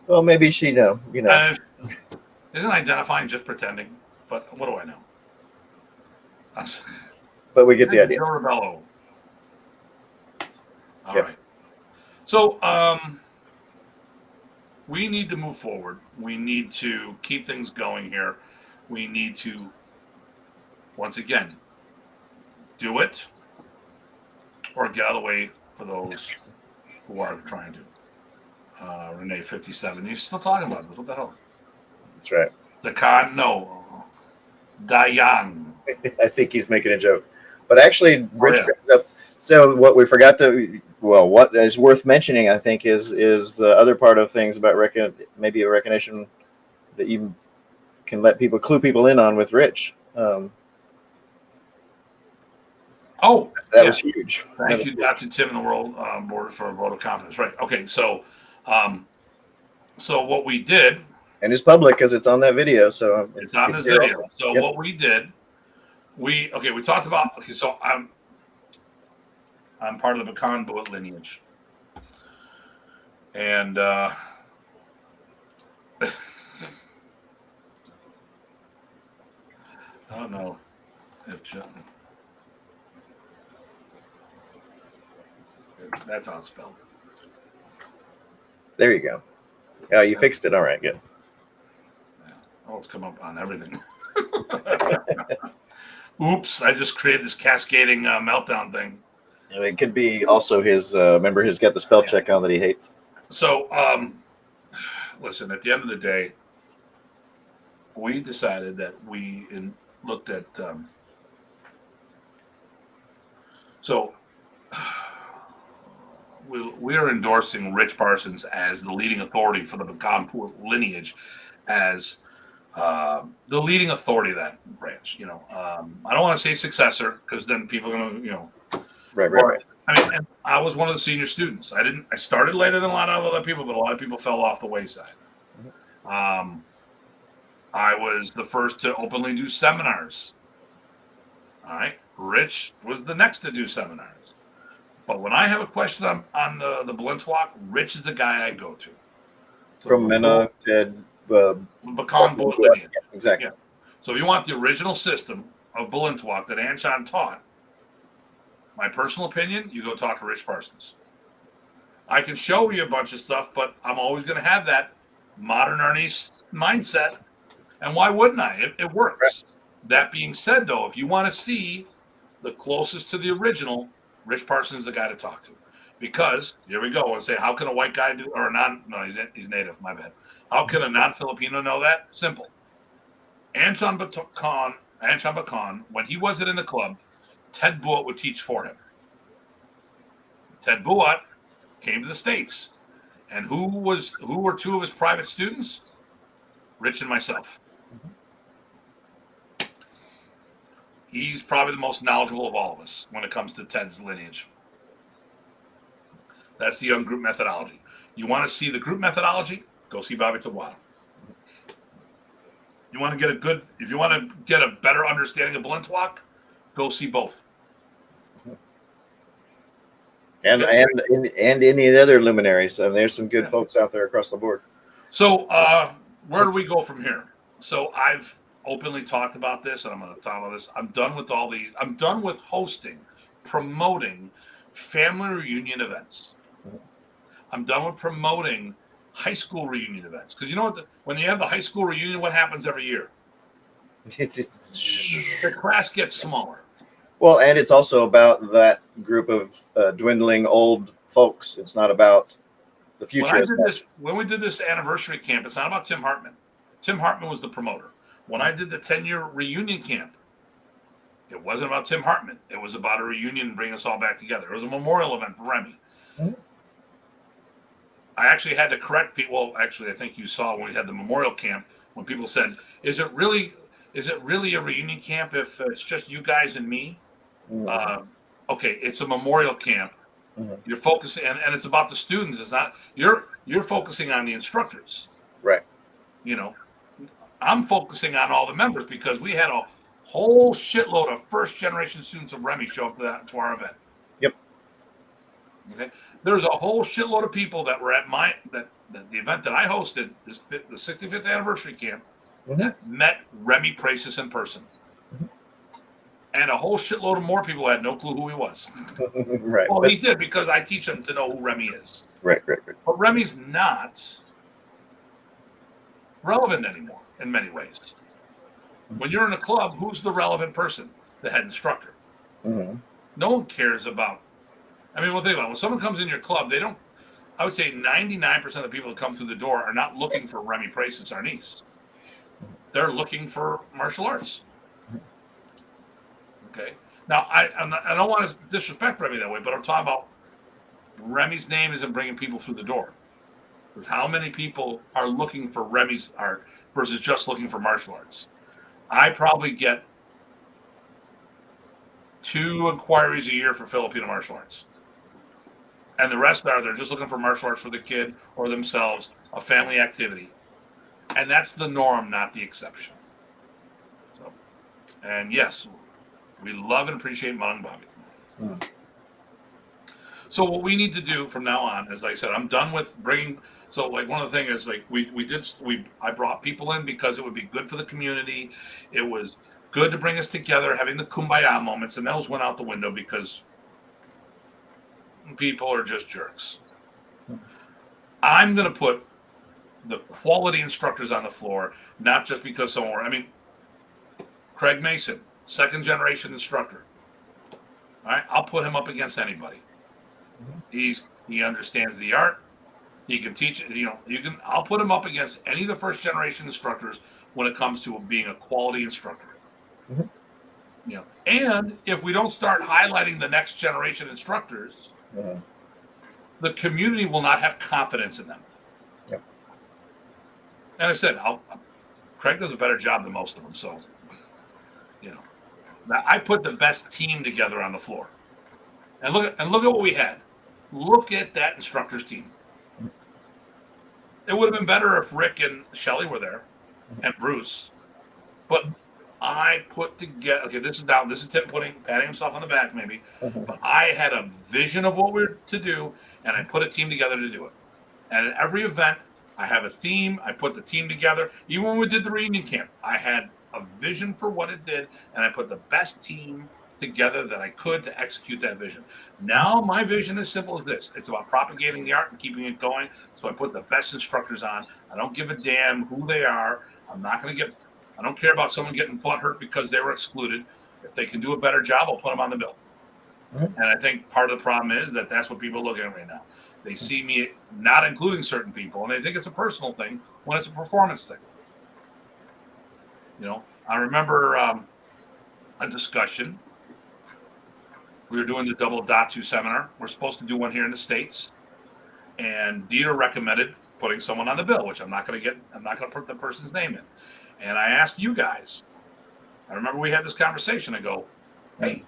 Well, maybe she Isn't identifying just pretending, but what do I know? But we get the idea. Joe Rebello. All right. So we need to move forward. We need to keep things going here. We need to, once again, do it or get out of the way for those who are trying to. Renee, 57. You're still talking about this. What the hell? That's right. No. Diane. I think he's making a joke. But actually, Rich brings up, so what we forgot to, what is worth mentioning, I think, is the other part of things about maybe a recognition that you can clue people in on with Rich. That was huge. Thank you, Dr. Tim, in the World Board for a vote of confidence. Right. Okay. So what we did And it's public because it's on that video. So It's on this here video. also. So Yep. what we did, we talked about. Okay, so I'm part of the pecan bullet lineage, and I don't know if that's how it's spelled. There you go. Oh, you fixed it. All right, good. Yeah. Oh, it's come up on everything. Oops! I just created this cascading meltdown thing. It could be also his. Remember, he's got the spell check on that he hates. So, listen. At the end of the day, we decided that we looked at. So, we are endorsing Rich Parsons as the leading authority for the pecan lineage, as the leading authority of that branch. You know, I don't want to say successor because then people are going to, you know. Right. I mean, and I was one of the senior students. I started later than a lot of other people, but a lot of people fell off the wayside. I was the first to openly do seminars. All right. Rich was the next to do seminars. But when I have a question on the Blintz Walk, Rich is the guy I go to. So from Mena to pecan bullet lineage. Yeah, exactly. Yeah. So if you want the original system of Blintz Walk that Anshan taught, my personal opinion, you go talk to Rich Parsons. I can show you a bunch of stuff, but I'm always going to have that modern Arnis mindset. And why wouldn't I? It works. Right. That being said, though, if you want to see the closest to the original, Rich Parsons is the guy to talk to. Because, here we go, and say, how can a white guy do, or a no, he's native, my bad. How can a non-Filipino know that? Simple. Anshan Bacan, when he wasn't in the club, Ted Buot would teach for him. Ted Buot came to the States. And who were two of his private students? Rich and myself. He's probably the most knowledgeable of all of us when it comes to Ted's lineage. That's the young group methodology. You want to see the group methodology? Go see Bobby Tabuada. You want to get a better understanding of Blintz Walk? Go see both. And any of the other luminaries. There's some good folks out there across the board. So where do we go from here? So I've openly talked about this, and I'm going to talk about this. I'm done with all these. I'm done with promoting family reunion events. I'm done with promoting high school reunion events. Because you know what? When you have the high school reunion, what happens every year? The class gets smaller. Well, and it's also about that group of dwindling old folks. It's not about the future. When we did this anniversary camp, it's not about Tim Hartman. Tim Hartman was the promoter. When I did the 10-year reunion camp, it wasn't about Tim Hartman. It was about a reunion and bring us all back together. It was a memorial event for Remy. Mm-hmm. I actually had to correct people. Well, actually, I think you saw when we had the memorial camp when people said, "Is it really a reunion camp if it's just you guys and me?" Mm-hmm. Okay, it's a memorial camp. Mm-hmm. You're focusing, and it's about the students. It's not you're focusing on the instructors, right? You know, I'm focusing on all the members because we had a whole shitload of first generation students of Remy show up to our event. Yep. Okay. There's a whole shitload of people that were at the event that I hosted, the 65th anniversary camp, mm-hmm. that met Remy Pracis in person. Mm-hmm. And a whole shitload of more people had no clue who he was. Right. Well, he did because I teach them to know who Remy is. Right. But Remy's not relevant anymore in many ways. When you're in a club, who's the relevant person? The head instructor. Mm-hmm. No one cares about. I mean, think about it. When someone comes in your club, they don't. I would say 99% of the people that come through the door are not looking for Remy Pracis Arnis. They're looking for martial arts. Okay. Now, I don't want to disrespect Remy that way, but I'm talking about Remy's name isn't bringing people through the door. Because how many people are looking for Remy's art versus just looking for martial arts? I probably get 2 inquiries a year for Filipino martial arts. And the rest they're just looking for martial arts for the kid or themselves, a family activity. And that's the norm, not the exception. So, and yes, we love and appreciate Munong Bobby. Mm. So what we need to do from now on, as I said, I'm done with bringing. So like one of the things is like I brought people in because it would be good for the community. It was good to bring us together, having the kumbaya moments, and those went out the window because people are just jerks. I'm going to put the quality instructors on the floor, not just because someone were. I mean, Craig Mason, second generation instructor. All right, I'll put him up against anybody. He understands the art. He can teach it. I'll put him up against any of the first generation instructors when it comes to being a quality instructor. And if we don't start highlighting the next generation instructors, the community will not have confidence in them. Yep. And I said, Craig does a better job than most of them. So, now I put the best team together on the floor, and look at what we had. Look at that instructors team. It would have been better if Rick and Shelley were there, and Bruce. But I put together. Okay, this is Tim patting himself on the back, maybe. But I had a vision of what we were to do, and I put a team together to do it. And at every event, I have a theme. I put the team together. Even when we did the reunion camp, I had a vision for what it did, and I put the best team together that I could to execute that vision. Now my vision is simple as this. It's about propagating the art and keeping it going. So I put the best instructors on. I don't give a damn who they are. I don't care about someone getting butthurt because they were excluded. If they can do a better job, I'll put them on the bill. And I think part of the problem is that's what people are looking at right now. They see me not including certain people, and they think it's a personal thing when it's a performance thing. I remember a discussion. We were doing the double Datu seminar. We're supposed to do one here in the States. And Dieter recommended putting someone on the bill, which I'm not going to put the person's name in. And I asked you guys, I remember we had this conversation. I go, hey,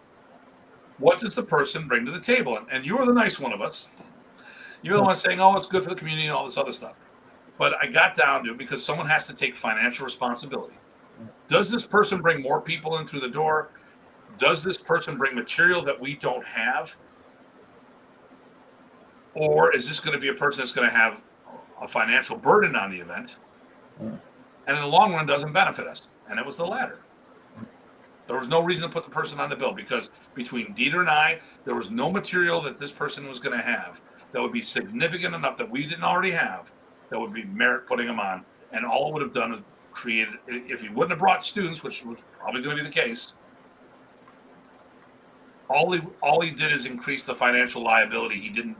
what does the person bring to the table? And you were the nice one of us. You're the one saying, oh, it's good for the community and all this other stuff. But I got down to it because someone has to take financial responsibility. Does this person bring more people in through the door? Does this person bring material that we don't have? Or is this going to be a person that's going to have a financial burden on the event? And in the long run, doesn't benefit us. And it was the latter. There was no reason to put the person on the bill because between Dieter and I, there was no material that this person was going to have that would be significant enough that we didn't already have that would be merit putting him on. And all it would have done is created, if he wouldn't have brought students, which was probably going to be the case, all he did is increase the financial liability. He didn't,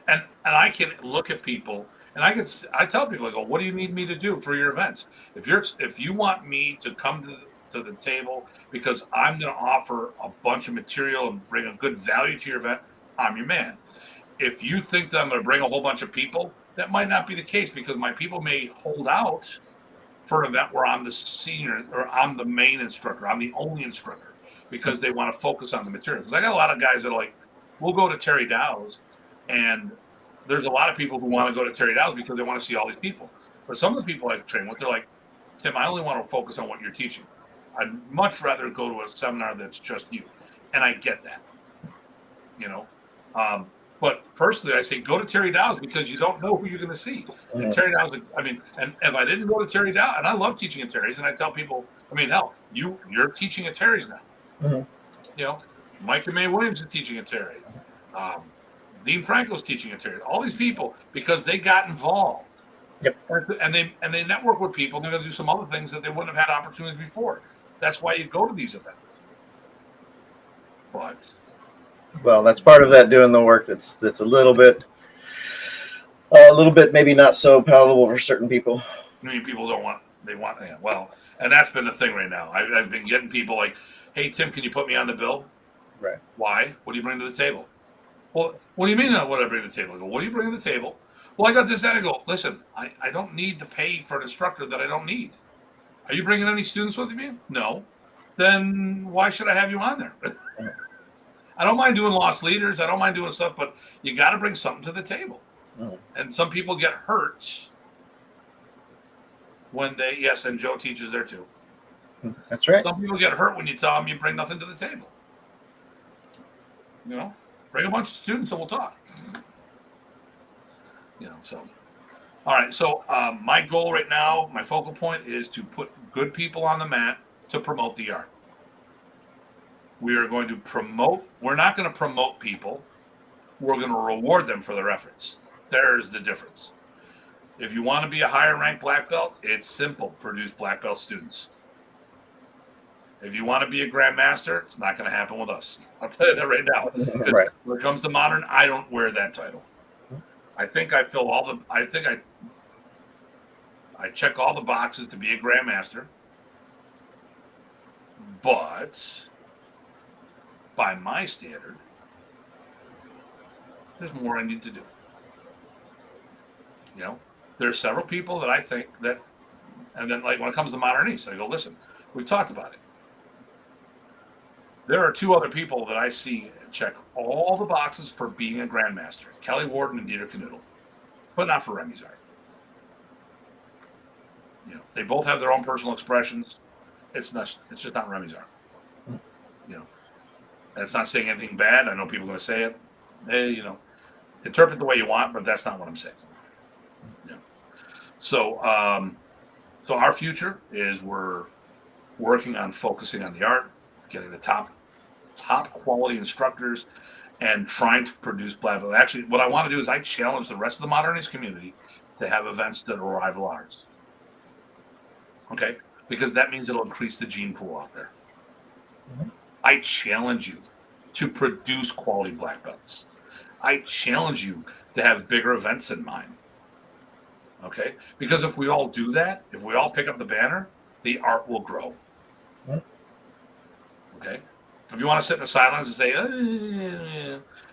and I can look at people and I tell people, I go, what do you need me to do for your events? If you want me to come to the table because I'm going to offer a bunch of material and bring a good value to your event, I'm your man. If you think that I'm going to bring a whole bunch of people, that might not be the case because my people may hold out for an event where I'm the senior or I'm the main instructor. I'm the only instructor because they want to focus on the material. Because I got a lot of guys that are like, we'll go to Terry Dow's, and there's a lot of people who want to go to Terry Dow's because they want to see all these people. But some of the people I train with, they're like, Tim, I only want to focus on what you're teaching. I'd much rather go to a seminar that's just you. And I get that, But personally, I say go to Terry Dow's because you don't know who you're going to see. And Terry Dow's, and if I didn't go to Terry Dow, and I love teaching at Terry's, and I tell people, hell, you're teaching at Terry's now. Mike and May Williams is teaching at Terry. Dean Franco's teaching at Terry. All these people because they got involved. Yep. And they network with people. And they're going to do some other things that they wouldn't have had opportunities before. That's why you go to these events. But. Well, that's part of that doing the work that's a little bit maybe not so palatable for certain people. People don't want, and that's been the thing right now. I've been getting people like, hey, Tim, can you put me on the bill? Right. Why? What do you bring to the table? Well, what do you mean what I bring to the table? I go, what do you bring to the table? Well, I got this, and I go, listen, I don't need to pay for an instructor that I don't need. Are you bringing any students with you? No. Then why should I have you on there? I don't mind doing lost leaders. I don't mind doing stuff, but you got to bring something to the table. And some people get hurt and Joe teaches there too. That's right. Some people get hurt when you tell them you bring nothing to the table. Bring a bunch of students and we'll talk. So. All right, so my goal right now, my focal point is to put good people on the mat to promote the art. We are going to promote, we're not going to promote people. We're going to reward them for their efforts. There's the difference. If you want to be a higher ranked black belt, it's simple. Produce black belt students. If you want to be a grandmaster, it's not going to happen with us. I'll tell you that right now. Right. When it comes to modern, I don't wear that title. I think I fill I check all the boxes to be a grandmaster. But by my standard, there's more I need to do. There's several people that I think that, and then like when it comes to Modern Arnis, I go, listen, we've talked about it. There are two other people that I see check all the boxes for being a grandmaster, Kelly Warden and Dieter Knuddel, but not for Remy's art. They both have their own personal expressions. It's just not Remy's art. That's not saying anything bad. I know people are going to say it. Hey, interpret the way you want, but that's not what I'm saying. So our future is we're working on focusing on the art, getting the top quality instructors, and trying to produce black belt. Actually, what I want to do is I challenge the rest of the Modern Arnis community to have events that rival ours. Okay? Because that means it'll increase the gene pool out there. Mm-hmm. I challenge you to produce quality black belts. I challenge you to have bigger events in mind. Okay? Because if we all do that, if we all pick up the banner, the art will grow. Okay? If you want to sit in the sidelines and say,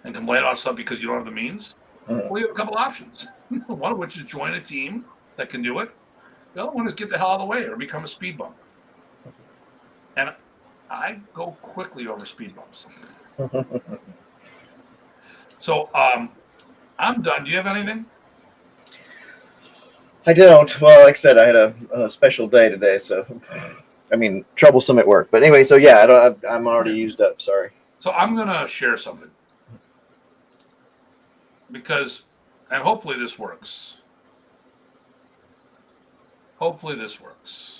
and complain about stuff because you don't have the means, well, you have a couple options. One of which is join a team that can do it. The other one is get the hell out of the way or become a speed bump. And I go quickly over speed bumps. So I'm done. Do you have anything? I don't. Well, like I said, I had a special day today, so troublesome at work. But anyway, so yeah, I'm already used up. Sorry. So I'm gonna share something because, and hopefully this works. Hopefully this works.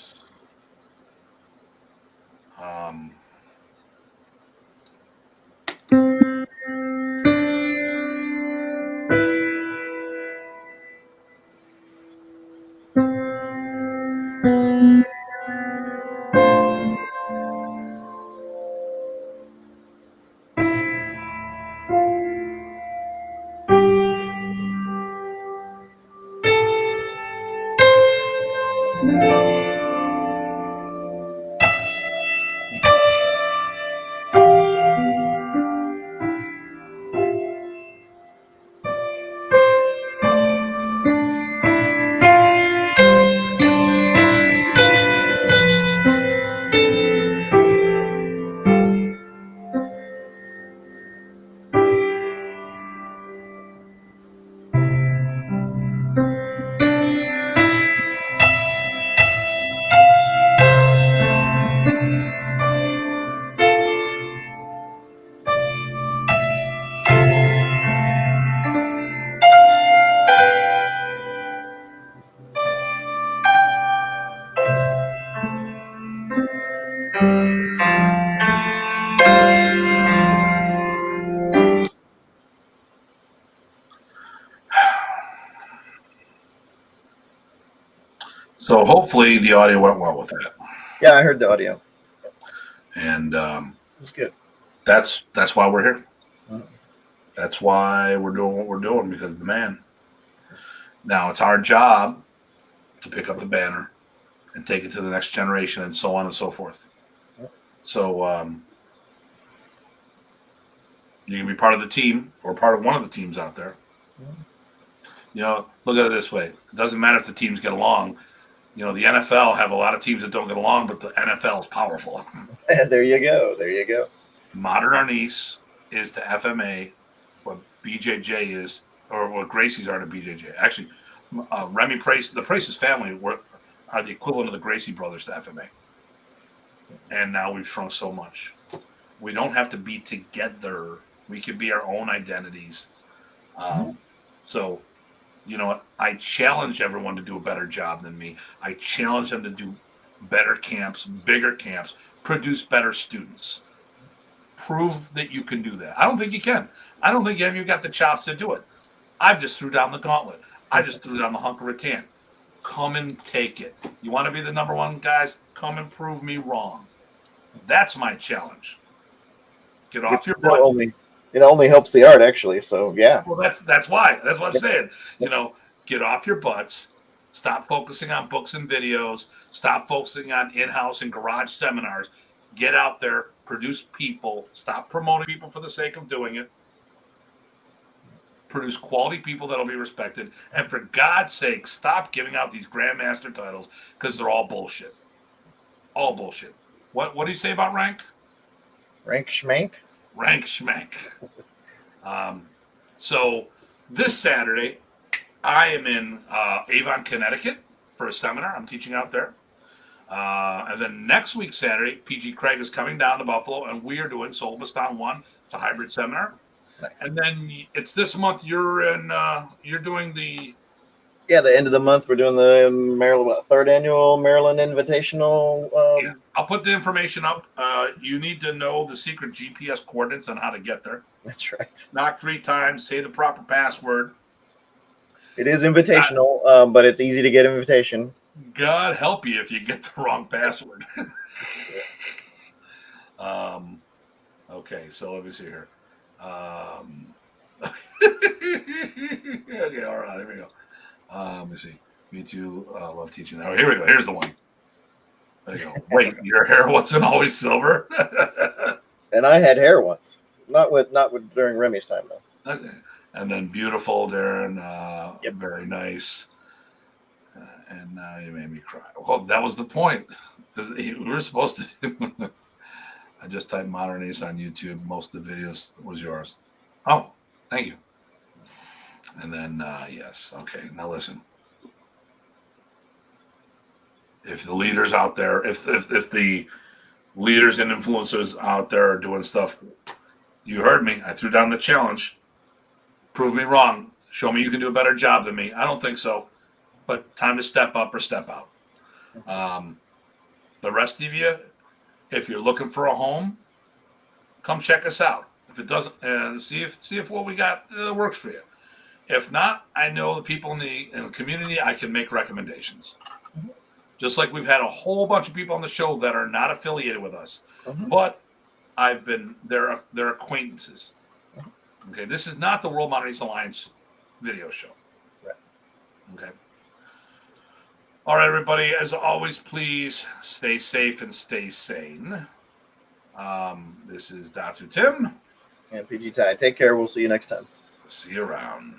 So hopefully the audio went well with that. Yeah, I heard the audio. And it's good. That's why we're here. That's why we're doing what we're doing, because of the man. Now it's our job to pick up the banner and take it to the next generation and so on and so forth. So you can be part of the team or part of one of the teams out there. Look at it this way. It doesn't matter if the teams get along. The NFL have a lot of teams that don't get along, but the NFL is powerful. There you go. There you go. Modern Arnis is to FMA what BJJ is, or what Gracie's are to BJJ. Actually, Remy Price, the Price's family are the equivalent of the Gracie brothers to FMA. And now we've shrunk so much. We don't have to be together. We can be our own identities. So, you know what? I challenge everyone to do a better job than me. I challenge them to do better camps, bigger camps, produce better students. Prove that you can do that. I don't think you can. I don't think you've got the chops to do it. I just threw down the gauntlet. I just threw down the hunk of rattan. Come and take it. You want to be the number one, guys? Come and prove me wrong. That's my challenge. Get off your butt. It only helps the art, actually. So yeah. Well, that's why. That's what I'm saying. You know, get off your butts. Stop focusing on books and videos. Stop focusing on in-house and garage seminars. Get out there, produce people. Stop promoting people for the sake of doing it. Produce quality people that'll be respected. And for God's sake, stop giving out these grandmaster titles because they're all bullshit. All bullshit. What do you say about rank? Rank schmank? Rank schmank. So this Saturday, I am in Avon, Connecticut for a seminar. I'm teaching out there. And then next week, Saturday, PG Craig is coming down to Buffalo, and we are doing Soul Baston 1. It's a hybrid seminar. Nice. And then it's this month you're doing the... Yeah, the end of the month, we're doing the third annual Maryland Invitational. Yeah, I'll put the information up. You need to know the secret GPS coordinates on how to get there. That's right. Knock 3 times, say the proper password. It is invitational, but it's easy to get invitation. God help you if you get the wrong password. Okay, so let me see here. Okay, all right, here we go. Let me see. Me too. Love teaching that. Oh, here we go. Here's the one. There you go. Wait, your hair wasn't always silver? And I had hair once. Not with during Remy's time though. Okay. And then beautiful, Darren. Yep. Very nice. And you made me cry. Well, that was the point. Because we were supposed to. I just typed Modern Arnis on YouTube. Most of the videos was yours. Oh, thank you. And then, yes. Okay, now listen. If the leaders out there, if the leaders and influencers out there are doing stuff, you heard me. I threw down the challenge. Prove me wrong. Show me you can do a better job than me. I don't think so. But time to step up or step out. The rest of you, if you're looking for a home, come check us out. If it doesn't, and see if what we got works for you. If not, I know the people in the community. I can make recommendations. Just like we've had a whole bunch of people on the show that are not affiliated with us, but I've been their acquaintances. Okay, this is not the World Modern Arnis Alliance video show. Right. Okay. All right, everybody. As always, please stay safe and stay sane. This is Datu Tim. And PG Tye. Take care. We'll see you next time. See you around.